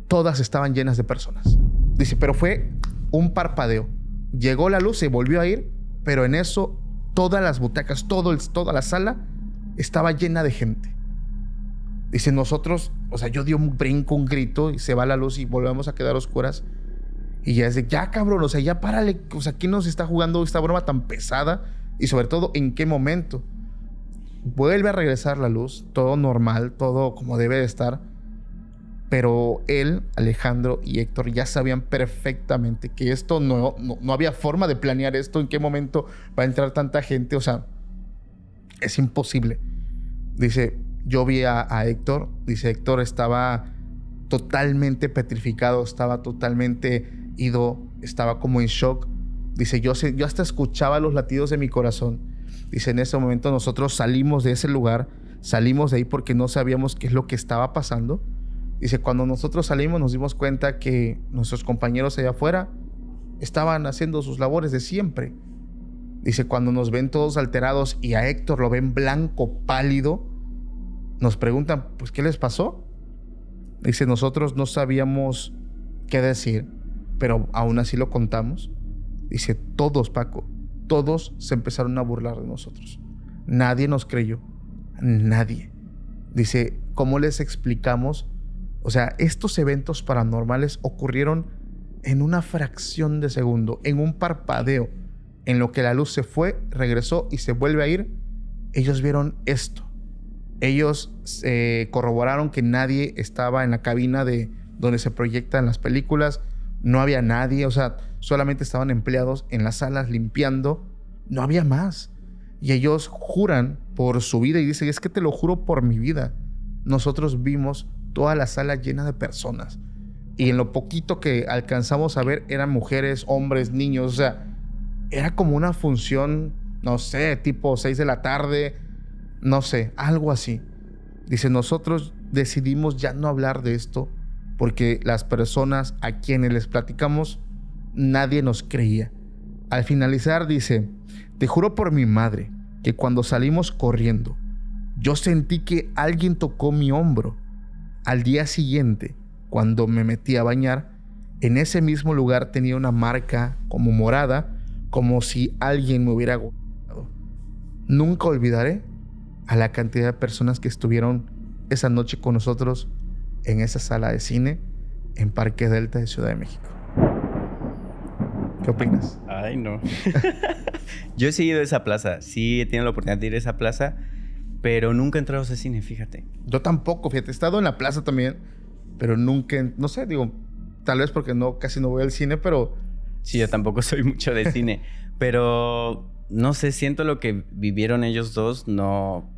Todas estaban llenas de personas. Dice, pero fue un parpadeo. Llegó la luz, se volvió a ir, pero en eso todas las butacas, toda la sala estaba llena de gente. Dice, nosotros, o sea, yo di un brinco, un grito y se va la luz y volvemos a quedar oscuras. Y ya es de, ya cabrón, o sea, ya párale. O sea, ¿quién nos está jugando esta broma tan pesada? Y sobre todo, ¿en qué momento? Vuelve a regresar la luz, todo normal, todo como debe de estar. Pero él, Alejandro y Héctor ya sabían perfectamente que esto no había forma de planear esto, en qué momento va a entrar tanta gente. O sea, es imposible. Dice, yo vi a Héctor. Dice, Héctor estaba totalmente petrificado, estaba totalmente ido, estaba como en shock. Dice, yo hasta escuchaba los latidos de mi corazón. Dice, en ese momento nosotros salimos de ese lugar, salimos de ahí porque no sabíamos qué es lo que estaba pasando. Dice, cuando nosotros salimos nos dimos cuenta que nuestros compañeros allá afuera estaban haciendo sus labores de siempre. Dice, cuando nos ven todos alterados y a Héctor lo ven blanco, pálido, nos preguntan, pues, ¿qué les pasó? Dice, nosotros no sabíamos qué decir, pero aún así lo contamos. Dice, todos, Paco, todos se empezaron a burlar de nosotros. Nadie nos creyó. Nadie. Dice, ¿cómo les explicamos? O sea, estos eventos paranormales ocurrieron en una fracción de segundo, en un parpadeo, en lo que la luz se fue, regresó y se vuelve a ir. Ellos vieron esto. Ellos corroboraron que nadie estaba en la cabina de donde se proyectan las películas. No había nadie, o sea, solamente estaban empleados en las salas limpiando. No había más. Y ellos juran por su vida y dicen, es que te lo juro por mi vida. Nosotros vimos toda la sala llena de personas. Y en lo poquito que alcanzamos a ver eran mujeres, hombres, niños. O sea, era como una función, no sé, tipo 6 de la tarde, no sé, algo así. Dice, nosotros decidimos ya no hablar de esto porque las personas a quienes les platicamos, nadie nos creía. Al finalizar dice, te juro por mi madre que cuando salimos corriendo, yo sentí que alguien tocó mi hombro. Al día siguiente, cuando me metí a bañar, en ese mismo lugar tenía una marca como morada, como si alguien me hubiera golpeado. Nunca olvidaré a la cantidad de personas que estuvieron esa noche con nosotros en esa sala de cine en Parque Delta de Ciudad de México. ¿Qué opinas? Ay, no. Yo he seguido esa plaza. Sí he tenido la oportunidad de ir a esa plaza, pero nunca he entrado a ese cine, fíjate. Yo tampoco, fíjate. He estado en la plaza también, pero nunca... No sé, digo... Tal vez porque casi no voy al cine, pero... Sí, yo tampoco soy mucho de cine. Pero... No sé, siento lo que vivieron ellos dos. No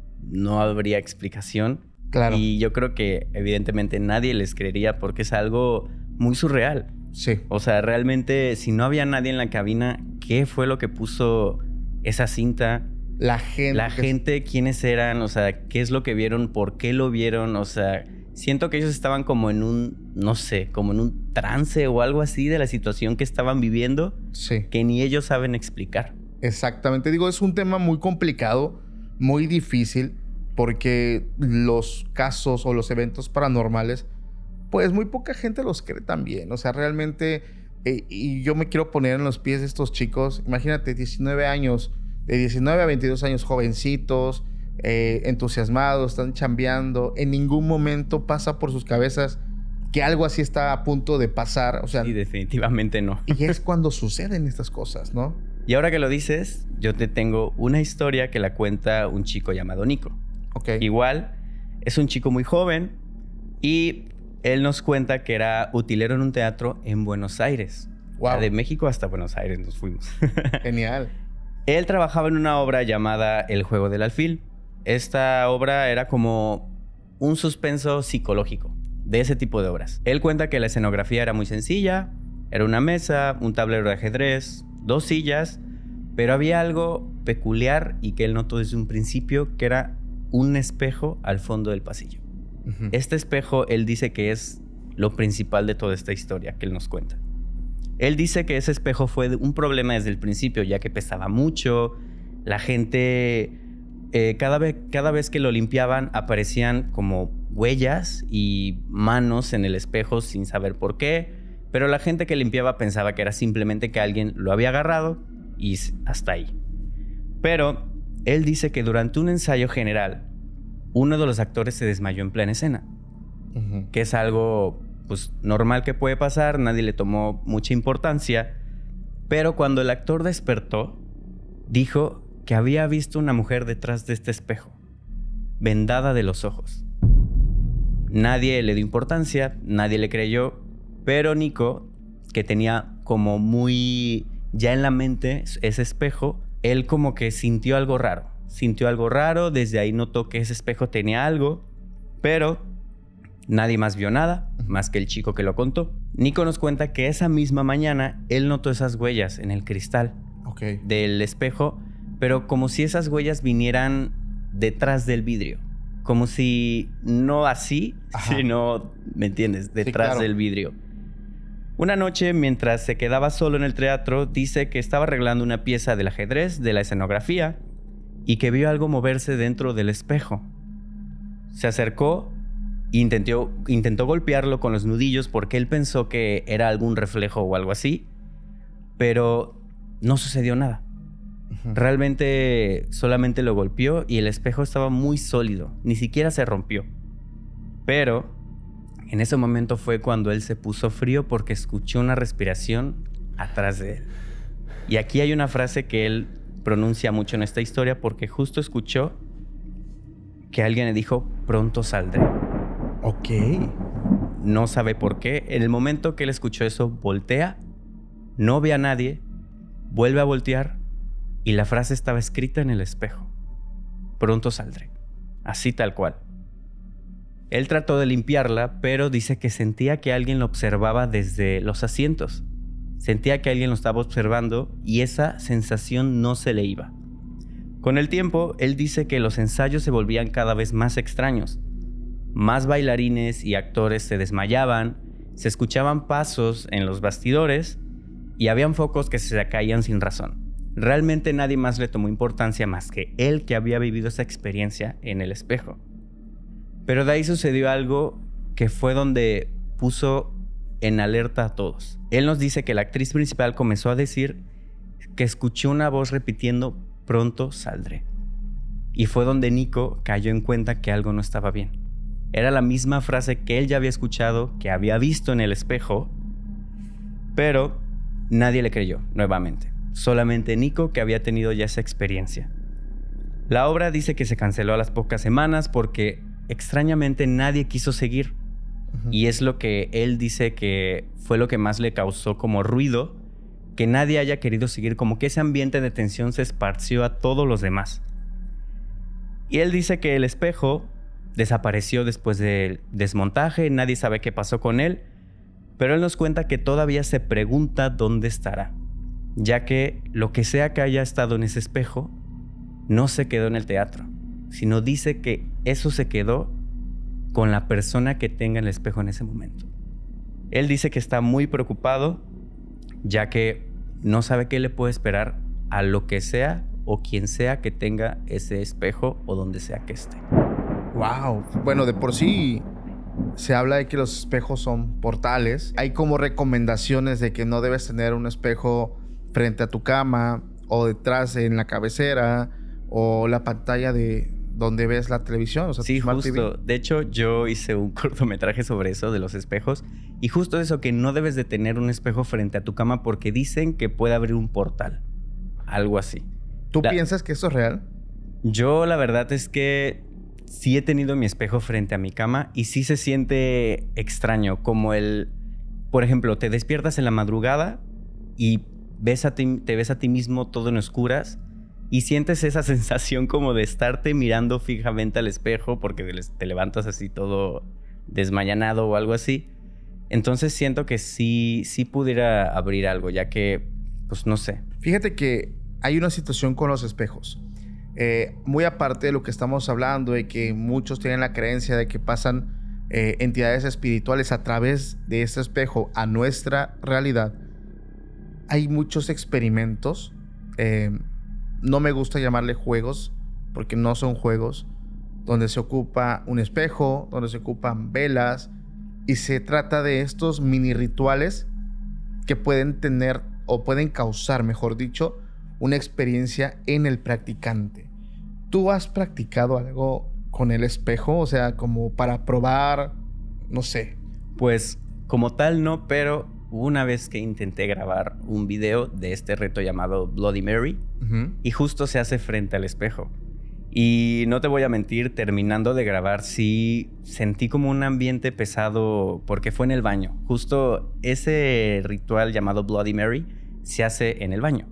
habría explicación. Claro. Y yo creo que evidentemente nadie les creería porque es algo muy surreal. Sí. O sea, realmente, si no había nadie en la cabina, ¿qué fue lo que puso esa cinta? La gente, ¿quiénes eran? O sea, ¿qué es lo que vieron? ¿Por qué lo vieron? O sea, siento que ellos estaban como en un, no sé, como en un trance o algo así de la situación que estaban viviendo. Sí. Que ni ellos saben explicar. Exactamente. Digo, es un tema muy complicado, muy difícil, porque los casos o los eventos paranormales, pues muy poca gente los cree también. O sea, realmente, y yo me quiero poner en los pies de estos chicos. Imagínate, 19 años, de 19 a 22 años, jovencitos, entusiasmados, están chambeando. En ningún momento pasa por sus cabezas que algo así está a punto de pasar. O sea, sí, definitivamente no. Y es cuando suceden estas cosas, ¿no? Y ahora que lo dices, yo te tengo una historia que la cuenta un chico llamado Nico. Ok. Igual, es un chico muy joven y él nos cuenta que era utilero en un teatro en Buenos Aires. Wow. De México hasta Buenos Aires nos fuimos. Genial. Él trabajaba en una obra llamada El Juego del Alfil. Esta obra era como un suspenso psicológico, de ese tipo de obras. Él cuenta que la escenografía era muy sencilla, era una mesa, un tablero de ajedrez, 2 sillas, pero había algo peculiar y que él notó desde un principio, que era un espejo al fondo del pasillo. Uh-huh. Este espejo, él dice que es lo principal de toda esta historia que él nos cuenta. Él dice que ese espejo fue un problema desde el principio, ya que pesaba mucho. La gente, cada vez que lo limpiaban, aparecían como huellas y manos en el espejo sin saber por qué. Pero la gente que limpiaba pensaba que era simplemente que alguien lo había agarrado y hasta ahí. Pero él dice que durante un ensayo general, uno de los actores se desmayó en plena escena. Uh-huh. Que es algo pues normal que puede pasar, nadie le tomó mucha importancia. Pero cuando el actor despertó, dijo que había visto una mujer detrás de este espejo, vendada de los ojos. Nadie le dio importancia, nadie le creyó, pero Nico, que tenía como muy ya en la mente ese espejo, él como que sintió algo raro. Desde ahí notó que ese espejo tenía algo, pero nadie más vio nada, más que el chico que lo contó. Nico nos cuenta que esa misma mañana él notó esas huellas en el cristal del espejo, pero como si esas huellas vinieran detrás del vidrio. Como si no así, sino, ¿me entiendes? Detrás claro. del vidrio. Una noche, mientras se quedaba solo en el teatro, dice que estaba arreglando una pieza del ajedrez, de la escenografía, y que vio algo moverse dentro del espejo. Se acercó e intentó golpearlo con los nudillos porque él pensó que era algún reflejo o algo así, pero no sucedió nada. Uh-huh. Realmente solamente lo golpeó y el espejo estaba muy sólido, ni siquiera se rompió. Pero en ese momento fue cuando él se puso frío porque escuchó una respiración atrás de él. Y aquí hay una frase que él pronuncia mucho en esta historia porque justo escuchó que alguien le dijo, pronto saldré. Ok. No sabe por qué. En el momento que él escuchó eso, voltea, no ve a nadie, vuelve a voltear y la frase estaba escrita en el espejo. Pronto saldré. Así tal cual. Él trató de limpiarla, pero dice que sentía que alguien lo observaba desde los asientos. Sentía que alguien lo estaba observando y esa sensación no se le iba. Con el tiempo, él dice que los ensayos se volvían cada vez más extraños. Más bailarines y actores se desmayaban, se escuchaban pasos en los bastidores y habían focos que se caían sin razón. Realmente nadie más le tomó importancia más que él, que había vivido esa experiencia en el espejo. Pero de ahí sucedió algo que fue donde puso en alerta a todos. Él nos dice que la actriz principal comenzó a decir que escuchó una voz repitiendo: pronto saldré. Y fue donde Nico cayó en cuenta que algo no estaba bien. Era la misma frase que él ya había escuchado, que había visto en el espejo, pero nadie le creyó nuevamente. Solamente Nico, que había tenido ya esa experiencia. La obra dice que se canceló a las pocas semanas porque extrañamente nadie quiso seguir. Y es lo que él dice que fue lo que más le causó como ruido, que nadie haya querido seguir, como que ese ambiente de tensión se esparció a todos los demás. Y él dice que el espejo desapareció después del desmontaje, nadie sabe qué pasó con él, pero él nos cuenta que todavía se pregunta dónde estará, ya que lo que sea que haya estado en ese espejo no se quedó en el teatro, sino dice que eso se quedó con la persona que tenga el espejo en ese momento. Él dice que está muy preocupado, ya que no sabe qué le puede esperar a lo que sea o quien sea que tenga ese espejo o donde sea que esté. Wow. Bueno, de por sí se habla de que los espejos son portales. Hay como recomendaciones de que no debes tener un espejo frente a tu cama o detrás en la cabecera o la pantalla de donde ves la televisión. O sea, sí, Smart justo. TV. De hecho, yo hice un cortometraje sobre eso, de los espejos. Y justo eso, que no debes de tener un espejo frente a tu cama porque dicen que puede abrir un portal. Algo así. ¿Tú piensas que eso es real? Yo la verdad es que sí he tenido mi espejo frente a mi cama y sí se siente extraño. Como por ejemplo, te despiertas en la madrugada y te ves a ti mismo todo en oscuras y sientes esa sensación como de estarte mirando fijamente al espejo porque te levantas así todo desmañanado o algo así. Entonces siento que sí pudiera abrir algo, ya que, pues no sé. Fíjate que hay una situación con los espejos. Muy aparte de lo que estamos hablando, de que muchos tienen la creencia de que pasan entidades espirituales a través de este espejo a nuestra realidad. Hay muchos experimentos. No me gusta llamarle juegos, porque no son juegos, donde se ocupa un espejo, donde se ocupan velas, y se trata de estos mini rituales que pueden tener, o pueden causar, mejor dicho, una experiencia en el practicante. ¿Tú has practicado algo con el espejo? O sea, como para probar, no sé. Pues como tal no, pero una vez que intenté grabar un video de este reto llamado Bloody Mary, y justo se hace frente al espejo. Y no te voy a mentir, terminando de grabar, sí sentí como un ambiente pesado porque fue en el baño. Justo ese ritual llamado Bloody Mary se hace en el baño.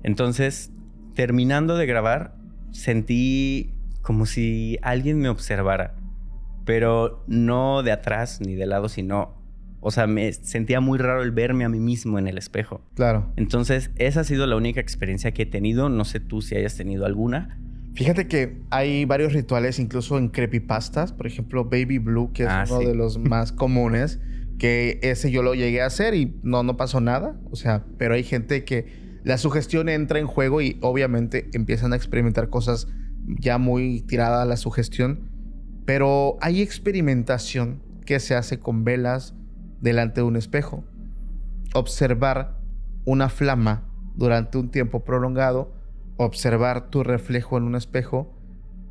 Entonces, terminando de grabar, sentí como si alguien me observara, pero no de atrás ni de lado, sino... O sea, me sentía muy raro el verme a mí mismo en el espejo. Claro. Entonces, esa ha sido la única experiencia que he tenido. No sé tú si hayas tenido alguna. Fíjate que hay varios rituales, incluso en creepypastas. Por ejemplo, Baby Blue, que es uno de los más comunes. Que ese yo lo llegué a hacer y no pasó nada. O sea, pero hay gente que la sugestión entra en juego y obviamente empiezan a experimentar cosas ya muy tirada a la sugestión. Pero hay experimentación que se hace con velas delante de un espejo. Observar una flama durante un tiempo prolongado, observar tu reflejo en un espejo,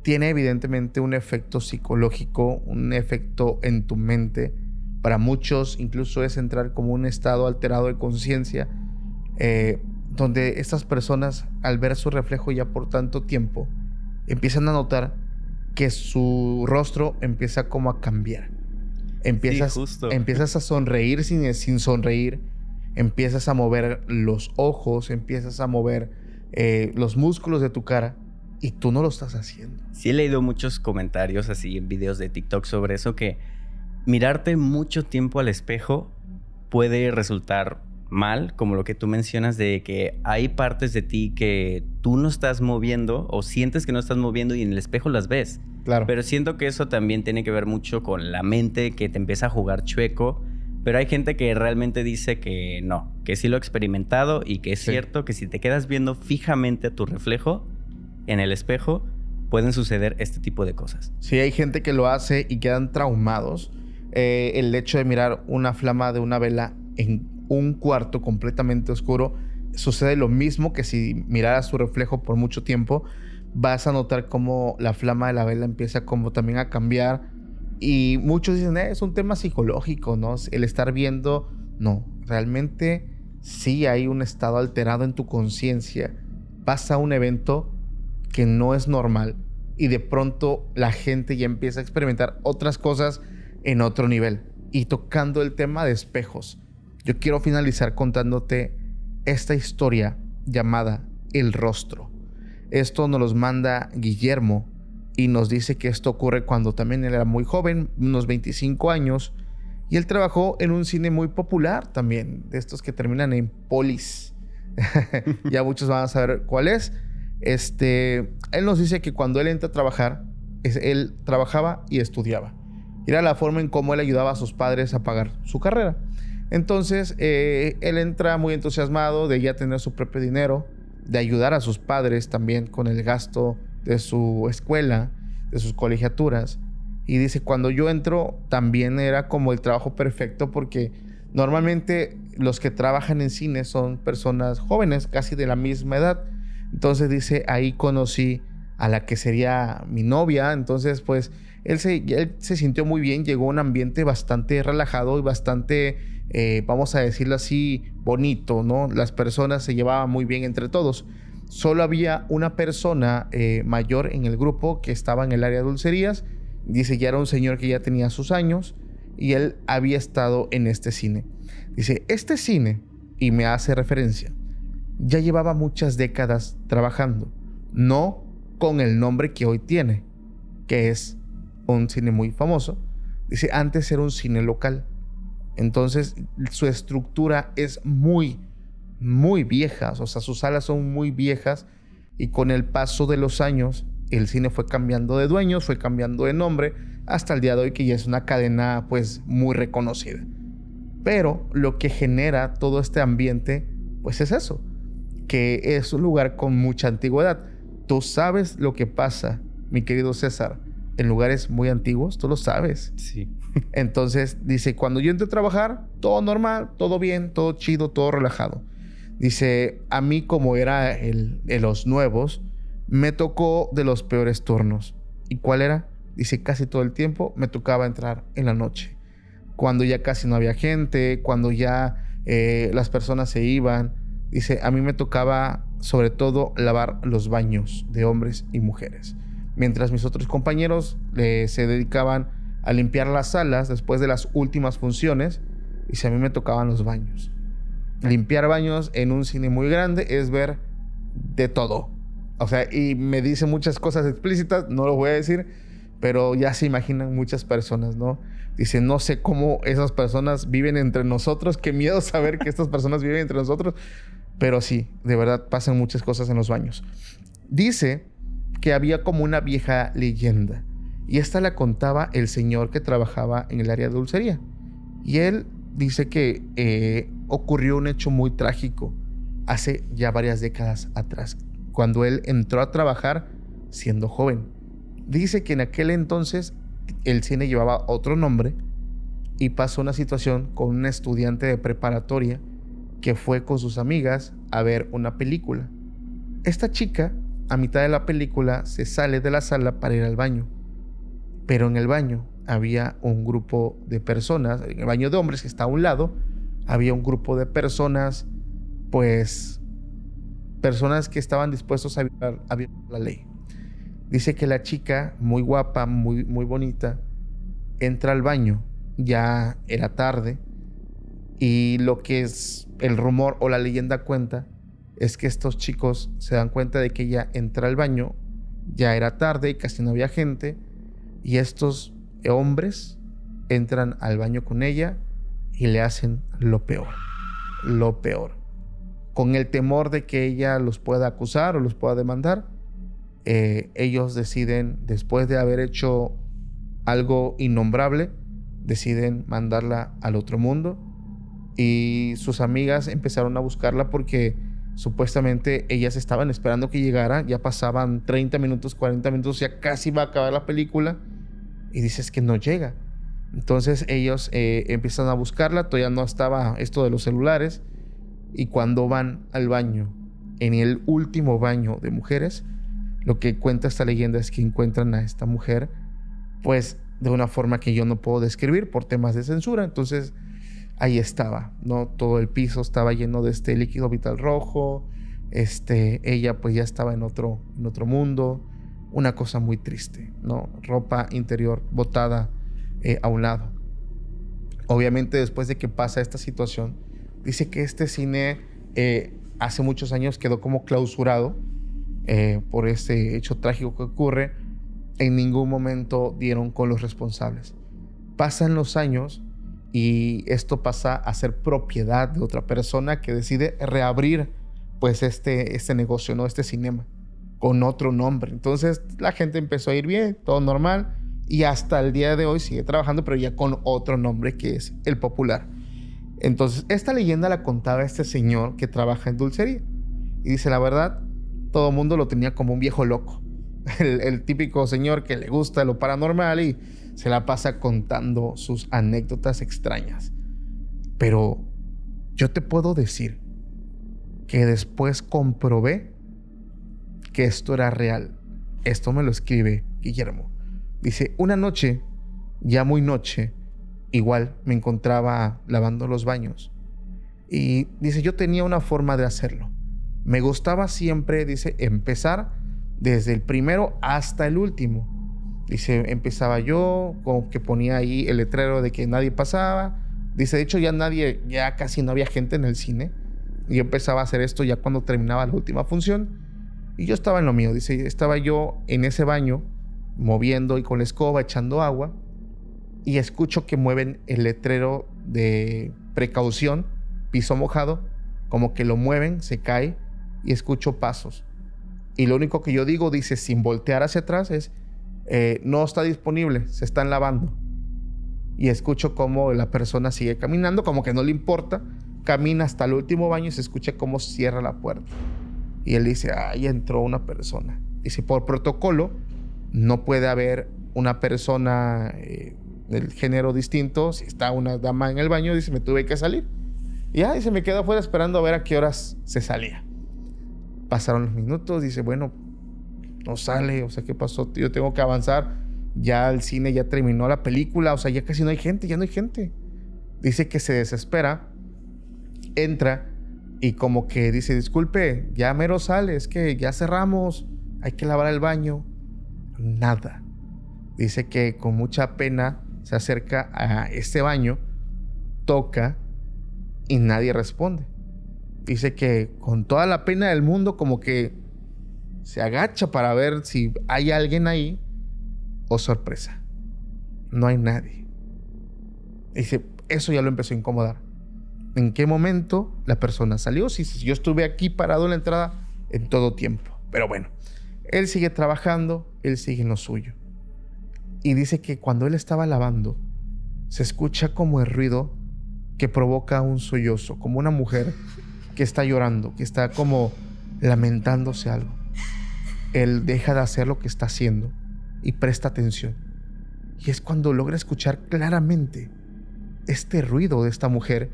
tiene evidentemente un efecto psicológico, un efecto en tu mente. Para muchos incluso es entrar como un estado alterado de conciencia, donde estas personas, al ver su reflejo ya por tanto tiempo, empiezan a notar que su rostro empieza como a cambiar. Empiezas a sonreír sin sonreír, empiezas a mover los ojos, empiezas a mover los músculos de tu cara y tú no lo estás haciendo. Sí he leído muchos comentarios así en videos de TikTok sobre eso, que mirarte mucho tiempo al espejo puede resultar mal, como lo que tú mencionas de que hay partes de ti que tú no estás moviendo o sientes que no estás moviendo y en el espejo las ves. Claro. Pero siento que eso también tiene que ver mucho con la mente, que te empieza a jugar chueco. Pero hay gente que realmente dice que no, que sí lo he experimentado y que es Sí. cierto que si te quedas viendo fijamente a tu reflejo en el espejo, pueden suceder este tipo de cosas. Sí, hay gente que lo hace y quedan traumados. El hecho de mirar una flama de una vela en un cuarto completamente oscuro, sucede lo mismo que si miraras tu reflejo por mucho tiempo. Vas a notar cómo la flama de la vela empieza como también a cambiar. Y muchos dicen, es un tema psicológico, ¿no? El estar viendo. No, realmente sí hay un estado alterado en tu conciencia. Pasa un evento que no es normal y de pronto la gente ya empieza a experimentar otras cosas en otro nivel. Y tocando el tema de espejos, yo quiero finalizar contándote esta historia llamada El Rostro. Esto nos los manda Guillermo y nos dice que esto ocurre cuando también él era muy joven, unos 25 años, y él trabajó en un cine muy popular también, de estos que terminan en Polis. Ya muchos van a saber cuál es. Él nos dice que cuando él entra a trabajar, él trabajaba y estudiaba. Era la forma en cómo él ayudaba a sus padres a pagar su carrera. Entonces, él entra muy entusiasmado de ya tener su propio dinero, de ayudar a sus padres también con el gasto de su escuela, de sus colegiaturas. Y dice, cuando yo entro, también era como el trabajo perfecto porque normalmente los que trabajan en cine son personas jóvenes, casi de la misma edad. Entonces dice, ahí conocí a la que sería mi novia. Entonces, pues, él se sintió muy bien. Llegó a un ambiente bastante relajado y bastante, vamos a decirlo así, bonito, ¿no? Las personas se llevaban muy bien entre todos. Solo había una persona mayor en el grupo que estaba en el área de dulcerías. Dice, ya era un señor que ya tenía sus años y él había estado en este cine. Dice, este cine, y me hace referencia, ya llevaba muchas décadas trabajando, no con el nombre que hoy tiene, que es un cine muy famoso. Dice, antes era un cine local. Entonces, su estructura es muy, muy vieja. O sea, sus salas son muy viejas y con el paso de los años, el cine fue cambiando de dueños, fue cambiando de nombre, hasta el día de hoy que ya es una cadena, pues, muy reconocida. Pero lo que genera todo este ambiente, pues es eso, que es un lugar con mucha antigüedad. Tú sabes lo que pasa, mi querido César, en lugares muy antiguos, tú lo sabes. Sí. Entonces, dice, cuando yo entré a trabajar, todo normal, todo bien, todo chido, todo relajado. Dice, a mí como era el de los nuevos, me tocó de los peores turnos. ¿Y cuál era? Dice, casi todo el tiempo me tocaba entrar en la noche. Cuando ya casi no había gente, cuando ya las personas se iban. Dice, a mí me tocaba sobre todo lavar los baños de hombres y mujeres. Mientras mis otros compañeros se dedicaban a limpiar las salas después de las últimas funciones. Dice, a mí me tocaban los baños. Limpiar baños en un cine muy grande es ver de todo. O sea, y me dice muchas cosas explícitas, no lo voy a decir, pero ya se imaginan muchas personas, ¿no? Dice, no sé cómo esas personas viven entre nosotros. Qué miedo saber que estas personas viven entre nosotros. Pero sí, de verdad pasan muchas cosas en los baños. Dice que había como una vieja leyenda. Y esta la contaba el señor que trabajaba en el área de dulcería. Y él dice que ocurrió un hecho muy trágico hace ya varias décadas atrás, cuando él entró a trabajar siendo joven. Dice que en aquel entonces el cine llevaba otro nombre y pasó una situación con un estudiante de preparatoria que fue con sus amigas a ver una película. Esta chica, a mitad de la película, se sale de la sala para ir al baño. Pero en el baño había un grupo de personas, en el baño de hombres que está a un lado, había un grupo de personas, pues, personas que estaban dispuestos a violar la ley. Dice que la chica, muy guapa, muy, muy bonita, entra al baño, ya era tarde, y lo que es el rumor o la leyenda cuenta es que estos chicos se dan cuenta de que ella entra al baño, ya era tarde y casi no había gente, y estos hombres entran al baño con ella y le hacen lo peor, con el temor de que ella los pueda acusar o los pueda demandar. Ellos deciden, después de haber hecho algo innombrable, deciden mandarla al otro mundo y sus amigas empezaron a buscarla porque supuestamente ellas estaban esperando que llegara. Ya pasaban 30 minutos, 40 minutos, ya casi va a acabar la película y dices que no llega. Entonces ellos empiezan a buscarla. Todavía no estaba esto de los celulares, y cuando van al baño, en el último baño de mujeres, lo que cuenta esta leyenda es que encuentran a esta mujer pues de una forma que yo no puedo describir por temas de censura. Entonces ahí estaba, ¿no? Todo el piso estaba lleno de este líquido vital rojo. Ella pues ya estaba en otro mundo. Una cosa muy triste, ¿no? Ropa interior botada a un lado. Obviamente, después de que pasa esta situación, dice que este cine hace muchos años quedó como clausurado por este hecho trágico que ocurre. En ningún momento dieron con los responsables. Pasan los años y esto pasa a ser propiedad de otra persona que decide reabrir pues este negocio, ¿no? Este cinema con otro nombre. Entonces la gente empezó a ir bien, todo normal, y hasta el día de hoy sigue trabajando, pero ya con otro nombre que es El Popular. Entonces esta leyenda la contaba este señor que trabaja en dulcería, y dice: la verdad, todo el mundo lo tenía como un viejo loco, el típico señor que le gusta lo paranormal y se la pasa contando sus anécdotas extrañas. Pero yo te puedo decir que después comprobé que esto era real. Esto me lo escribe Guillermo. Dice: una noche, ya muy noche, igual me encontraba lavando los baños. Y dice, yo tenía una forma de hacerlo. Me gustaba siempre, dice, empezar desde el primero hasta el último. Dice, empezaba yo, como que ponía ahí el letrero de que nadie pasaba. Dice, de hecho ya casi no había gente en el cine. Y yo empezaba a hacer esto ya cuando terminaba la última función. Y yo estaba en lo mío. Dice, estaba yo en ese baño, moviendo y con la escoba echando agua. Y escucho que mueven el letrero de precaución, piso mojado. Como que lo mueven, se cae y escucho pasos. Y lo único que yo digo, dice, sin voltear hacia atrás, es: no está disponible, se están lavando. Y escucho cómo la persona sigue caminando, como que no le importa. Camina hasta el último baño y se escucha cómo cierra la puerta. Y él dice, ahí entró una persona. Dice, por protocolo, no puede haber una persona del género distinto. Si está una dama en el baño, dice, me tuve que salir. Y ya, dice, me quedo afuera esperando a ver a qué horas se salía. Pasaron los minutos, dice, bueno, no sale, o sea, ¿qué pasó? Yo tengo que avanzar. Ya el cine ya terminó la película, o sea, ya casi no hay gente, ya no hay gente. Dice que se desespera, entra y como que dice, disculpe, ya mero sale, es que ya cerramos, hay que lavar el baño. Nada. Dice que con mucha pena se acerca a este baño, toca y nadie responde. Dice que con toda la pena del mundo como que se agacha para ver si hay alguien ahí. Oh, sorpresa, no hay nadie. Dice, eso ya lo empezó a incomodar. ¿En qué momento la persona salió? Si yo estuve aquí parado en la entrada en todo tiempo. Pero bueno, él sigue trabajando, él sigue en lo suyo. Y dice que cuando él estaba lavando, se escucha como el ruido que provoca un sollozo, como una mujer que está llorando, que está como lamentándose algo. Él deja de hacer lo que está haciendo y presta atención. Y es cuando logra escuchar claramente este ruido de esta mujer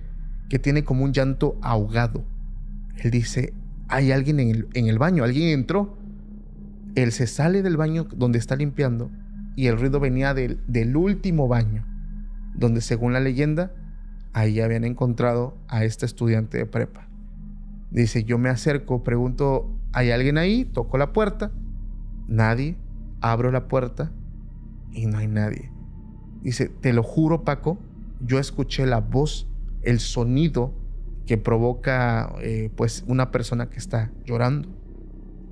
que tiene como un llanto ahogado. Él dice, hay alguien en el baño, alguien entró. Él se sale del baño donde está limpiando y el ruido venía del último baño, donde según la leyenda, ahí habían encontrado a este estudiante de prepa. Dice, yo me acerco, pregunto, ¿hay alguien ahí? Toco la puerta, nadie. Abro la puerta y no hay nadie. Dice, te lo juro, Paco, yo escuché la voz, el sonido que provoca pues una persona que está llorando.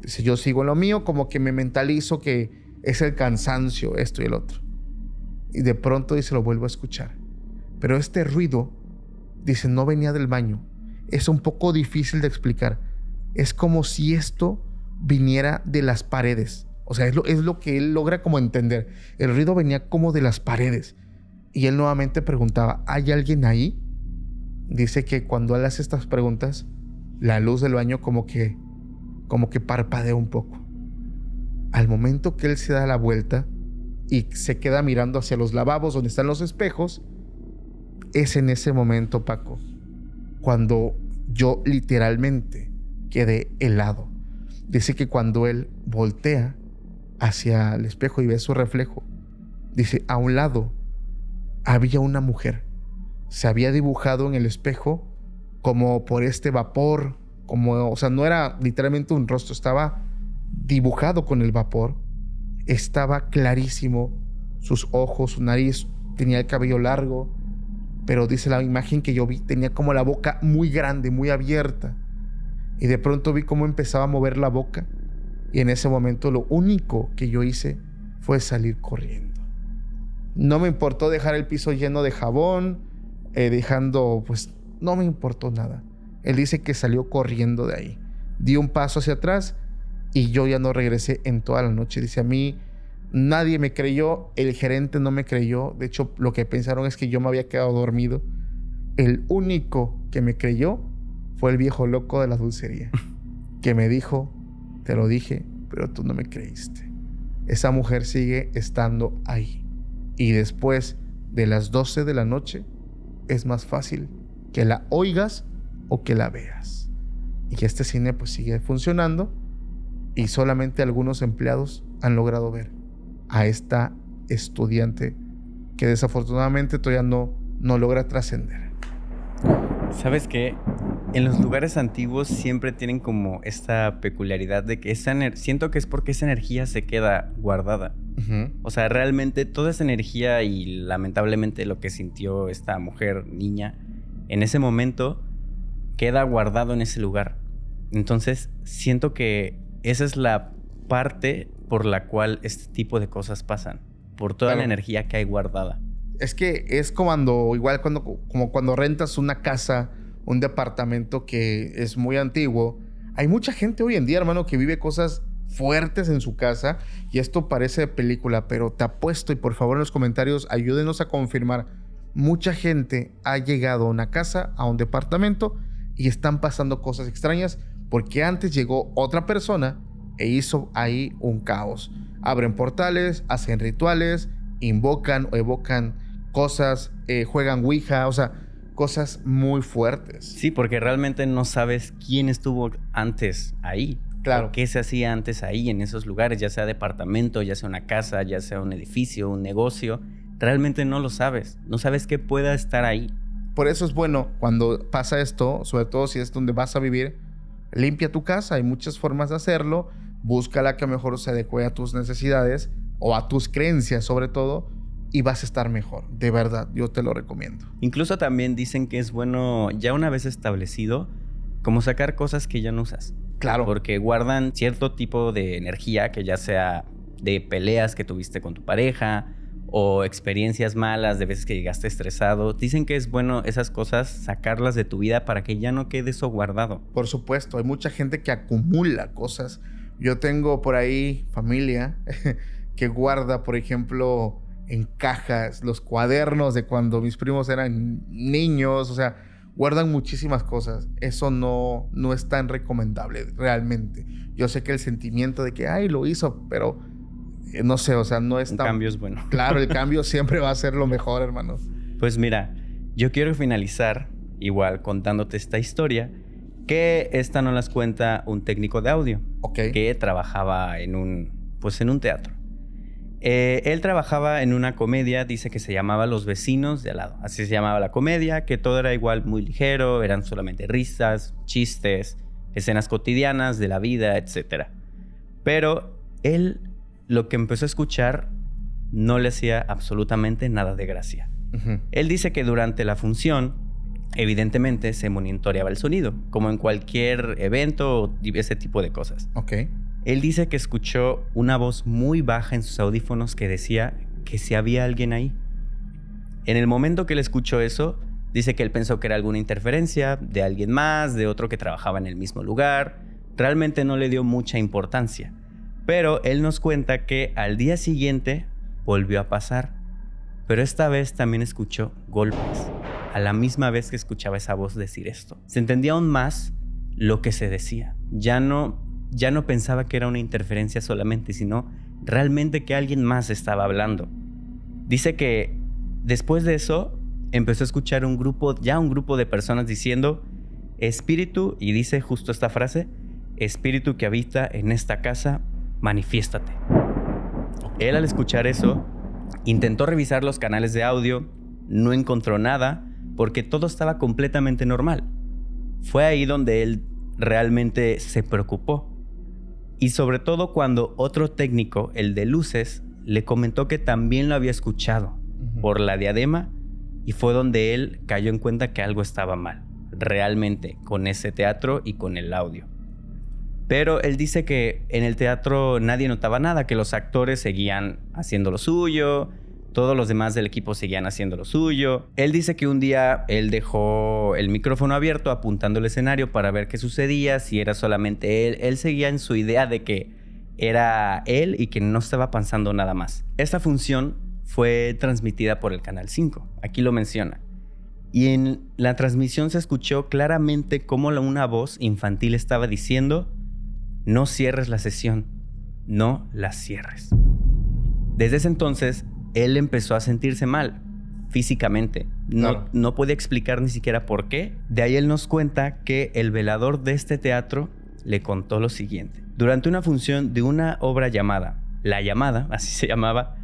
Dice, yo sigo en lo mío, como que me mentalizo que es el cansancio, esto y el otro. Y de pronto, dice, lo vuelvo a escuchar. Pero este ruido, dice, no venía del baño. Es un poco difícil de explicar. Es como si esto viniera de las paredes. O sea, es lo que él logra como entender. El ruido venía como de las paredes. Y él nuevamente preguntaba, ¿hay alguien ahí? Dice que cuando él hace estas preguntas, la luz del baño como que parpadea un poco. Al momento que él se da la vuelta y se queda mirando hacia los lavabos donde están los espejos, es en ese momento, Paco, cuando yo literalmente quedé helado. Dice que cuando él voltea hacia el espejo y ve su reflejo, dice, a un lado había una mujer. Se había dibujado en el espejo como por este vapor, o sea, no era literalmente un rostro, estaba dibujado con el vapor. Estaba clarísimo sus ojos, su nariz, tenía el cabello largo, pero dice la imagen que yo vi, tenía como la boca muy grande, muy abierta. Y de pronto vi cómo empezaba a mover la boca. Y en ese momento lo único que yo hice fue salir corriendo. No me importó dejar el piso lleno de jabón, no me importó nada. Él dice que salió corriendo de ahí. Di un paso hacia atrás y yo ya no regresé en toda la noche. Dice, a mí nadie me creyó, el gerente no me creyó. De hecho, lo que pensaron es que yo me había quedado dormido. El único que me creyó fue el viejo loco de la dulcería, que me dijo, te lo dije, pero tú no me creíste. Esa mujer sigue estando ahí. Y después de las 12 de la noche, es más fácil que la oigas o que la veas. Y este cine pues sigue funcionando y solamente algunos empleados han logrado ver a esta estudiante que desafortunadamente todavía no logra trascender. ¿Sabes qué? En los lugares antiguos siempre tienen como esta peculiaridad de que siento que es porque esa energía se queda guardada. Uh-huh. O sea, realmente toda esa energía y lamentablemente lo que sintió esta mujer, niña, en ese momento queda guardado en ese lugar. Entonces, siento que esa es la parte por la cual este tipo de cosas pasan. Por toda la energía que hay guardada. Es que es como cuando rentas una casa, un departamento que es muy antiguo. Hay mucha gente hoy en día, hermano, que vive cosas fuertes en su casa y esto parece de película, pero te apuesto y por favor en los comentarios ayúdenos a confirmar. Mucha gente ha llegado a una casa, a un departamento y están pasando cosas extrañas porque antes llegó otra persona e hizo ahí un caos. Abren portales, hacen rituales, invocan o evocan cosas, juegan Ouija, o sea, cosas muy fuertes. Sí, porque realmente no sabes quién estuvo antes ahí. Claro. ¿Qué se hacía antes ahí, en esos lugares? Ya sea departamento, ya sea una casa, ya sea un edificio, un negocio. Realmente no lo sabes. No sabes qué pueda estar ahí. Por eso es bueno cuando pasa esto, sobre todo si es donde vas a vivir, limpia tu casa. Hay muchas formas de hacerlo. Busca la que mejor se adecue a tus necesidades o a tus creencias sobre todo y vas a estar mejor. De verdad, yo te lo recomiendo. Incluso también dicen que es bueno, ya una vez establecido, como sacar cosas que ya no usas. Claro. Porque guardan cierto tipo de energía, que ya sea de peleas que tuviste con tu pareja o experiencias malas de veces que llegaste estresado. Dicen que es bueno esas cosas sacarlas de tu vida para que ya no quede eso guardado. Por supuesto, hay mucha gente que acumula cosas. Yo tengo por ahí familia que guarda, por ejemplo, en cajas los cuadernos de cuando mis primos eran niños. O sea, guardan muchísimas cosas. Eso no es tan recomendable realmente. Yo sé que el sentimiento de que, ay, lo hizo, pero no sé, o sea, no es tan... El cambio es bueno. Claro, el cambio siempre va a ser lo mejor, hermano. Pues mira, yo quiero finalizar igual contándote esta historia, que esta nos las cuenta un técnico de audio. Ok. Que trabajaba en un teatro. Él trabajaba en una comedia, dice que se llamaba Los Vecinos de al lado. Así se llamaba la comedia, que todo era igual muy ligero, eran solamente risas, chistes, escenas cotidianas de la vida, etc. Pero él lo que empezó a escuchar no le hacía absolutamente nada de gracia. Uh-huh. Él dice que durante la función, evidentemente, se monitoreaba el sonido, como en cualquier evento o ese tipo de cosas. Ok. Él dice que escuchó una voz muy baja en sus audífonos que decía que si había alguien ahí. En el momento que él escuchó eso, dice que él pensó que era alguna interferencia de alguien más, de otro que trabajaba en el mismo lugar. Realmente no le dio mucha importancia. Pero él nos cuenta que al día siguiente volvió a pasar. Pero esta vez también escuchó golpes. a la misma vez que escuchaba esa voz decir esto. Se entendía aún más lo que se decía. Ya no pensaba que era una interferencia solamente, sino realmente que alguien más estaba hablando. Dice que después de eso empezó a escuchar un grupo de personas diciendo: espíritu, y dice justo esta frase: espíritu que habita en esta casa, manifiéstate. Él, al escuchar eso, intentó revisar los canales de audio, no encontró nada porque todo estaba completamente normal. Fue ahí donde él realmente se preocupó. Y sobre todo cuando otro técnico, el de luces, le comentó que también lo había escuchado por la diadema, y fue donde él cayó en cuenta que algo estaba mal, realmente, con ese teatro y con el audio. Pero él dice que en el teatro nadie notaba nada, que los actores seguían haciendo lo suyo, todos los demás del equipo seguían haciendo lo suyo. Él dice que un día él dejó el micrófono abierto apuntando al escenario para ver qué sucedía, si era solamente él. Él seguía en su idea de que era él y que no estaba pasando nada más. Esta función fue transmitida por el Canal 5, aquí lo menciona. Y en la transmisión se escuchó claramente cómo una voz infantil estaba diciendo: no cierres la sesión, no la cierres. Desde ese entonces, él empezó a sentirse mal, físicamente. No podía explicar ni siquiera por qué. De ahí él nos cuenta que el velador de este teatro le contó lo siguiente. Durante una función de una obra llamada La Llamada, así se llamaba,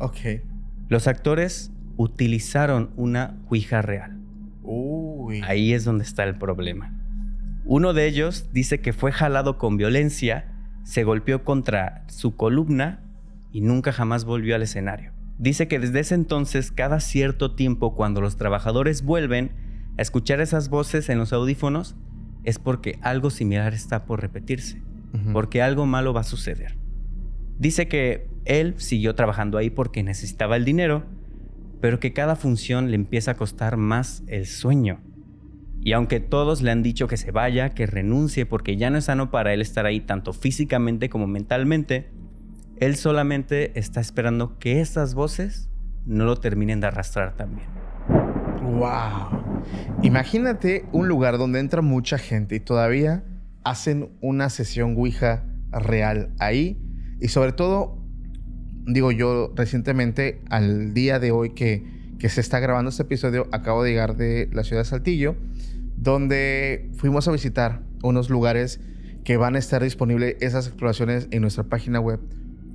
los actores utilizaron una ouija real. Uy. Ahí es donde está el problema. Uno de ellos dice que fue jalado con violencia, se golpeó contra su columna y nunca jamás volvió al escenario. Dice que desde ese entonces, cada cierto tiempo, cuando los trabajadores vuelven a escuchar esas voces en los audífonos, es porque algo similar está por repetirse, porque algo malo va a suceder. Dice que él siguió trabajando ahí porque necesitaba el dinero, pero que cada función le empieza a costar más el sueño. Y aunque todos le han dicho que se vaya, que renuncie, porque ya no es sano para él estar ahí tanto físicamente como mentalmente, él solamente está esperando que esas voces no lo terminen de arrastrar también. ¡Wow! Imagínate un lugar donde entra mucha gente y todavía hacen una sesión ouija real ahí. Y sobre todo, digo yo, recientemente, al día de hoy que se está grabando este episodio, acabo de llegar de la ciudad de Saltillo, donde fuimos a visitar unos lugares que van a estar disponibles esas exploraciones en nuestra página web.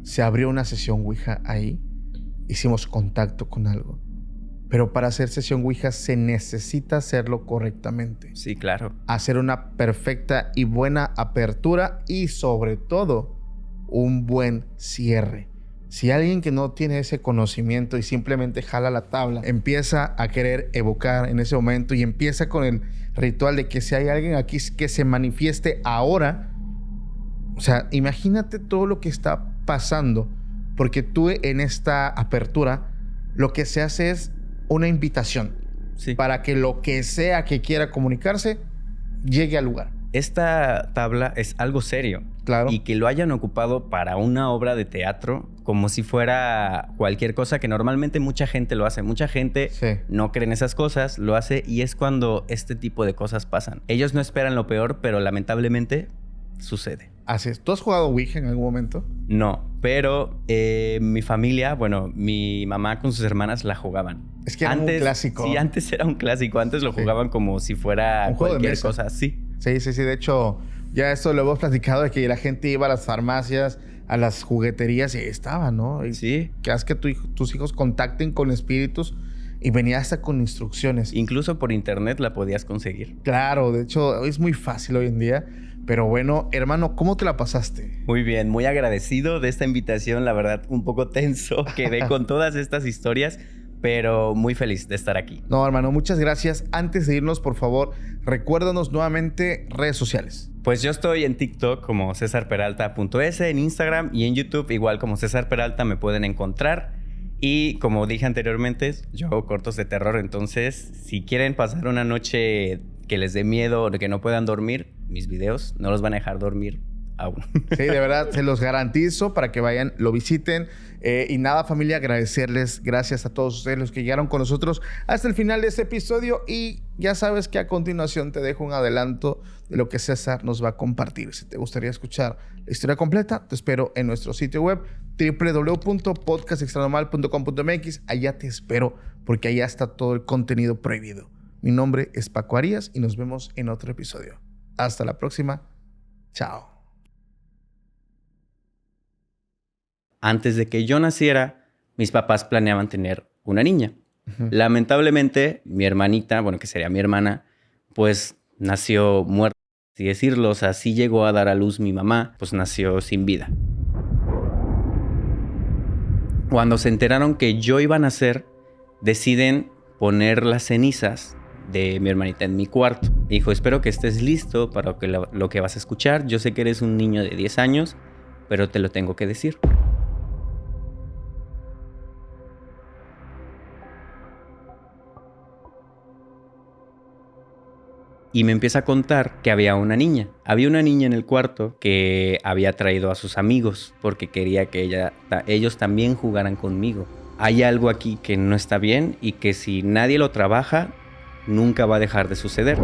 Se abrió una sesión ouija ahí. Hicimos contacto con algo. Pero para hacer sesión ouija se necesita hacerlo correctamente. Sí, claro. Hacer una perfecta y buena apertura y sobre todo un buen cierre. Si alguien que no tiene ese conocimiento y simplemente jala la tabla, empieza a querer evocar en ese momento y empieza con el ritual de que si hay alguien aquí que se manifieste ahora, o sea, imagínate todo lo que está pasando, porque tú en esta apertura lo que se hace es una invitación para que lo que sea que quiera comunicarse llegue al lugar. Esta tabla es algo serio. Claro. Y que lo hayan ocupado para una obra de teatro como si fuera cualquier cosa, que normalmente mucha gente lo hace. Mucha gente no cree en esas cosas, lo hace, y es cuando este tipo de cosas pasan. Ellos no esperan lo peor, pero lamentablemente sucede. Así es. ¿Tú has jugado Ouija en algún momento? No, pero mi familia, bueno, mi mamá con sus hermanas la jugaban. Es que era un clásico. Sí, antes era un clásico. Antes lo jugaban como si fuera un juego cualquier de mesa. cosa. Sí. Sí. De hecho, ya esto lo hemos platicado de que la gente iba a las farmacias, a las jugueterías y ahí estaba, ¿no? Y sí. Que haz que tus hijos contacten con espíritus y venía hasta con instrucciones. Incluso por internet la podías conseguir. Claro, de hecho, es muy fácil hoy en día. Pero bueno, hermano, ¿cómo te la pasaste? Muy bien, muy agradecido de esta invitación. La verdad, un poco tenso quedé con todas estas historias, pero muy feliz de estar aquí. No, hermano, muchas gracias. Antes de irnos, por favor, recuérdanos nuevamente redes sociales. Pues yo estoy en TikTok como cesarperalta.es, en Instagram y en YouTube igual como César Peralta me pueden encontrar. Y como dije anteriormente, yo hago cortos de terror, entonces si quieren pasar una noche que les dé miedo o que no puedan dormir, mis videos no los van a dejar dormir aún. Sí, de verdad, se los garantizo para que vayan, lo visiten. Y nada, familia, agradecerles. Gracias a todos ustedes los que llegaron con nosotros hasta el final de este episodio. Y ya sabes que a continuación te dejo un adelanto de lo que César nos va a compartir. Si te gustaría escuchar la historia completa, te espero en nuestro sitio web www.podcastextranormal.com.mx. Allá te espero porque allá está todo el contenido prohibido. Mi nombre es Paco Arias y nos vemos en otro episodio. Hasta la próxima. Chao. Antes de que yo naciera, mis papás planeaban tener una niña. Lamentablemente, mi hermanita, bueno, que sería mi hermana, pues nació muerta, así decirlo. O sea, sí llegó a dar a luz mi mamá, pues nació sin vida. Cuando se enteraron que yo iba a nacer, deciden poner las cenizas de mi hermanita en mi cuarto. Me dijo, espero que estés listo para lo que vas a escuchar. Yo sé que eres un niño de 10 años, pero te lo tengo que decir. Y me empieza a contar que había una niña. Había una niña en el cuarto que había traído a sus amigos porque quería que ellos también jugaran conmigo. Hay algo aquí que no está bien y que si nadie lo trabaja, nunca va a dejar de suceder.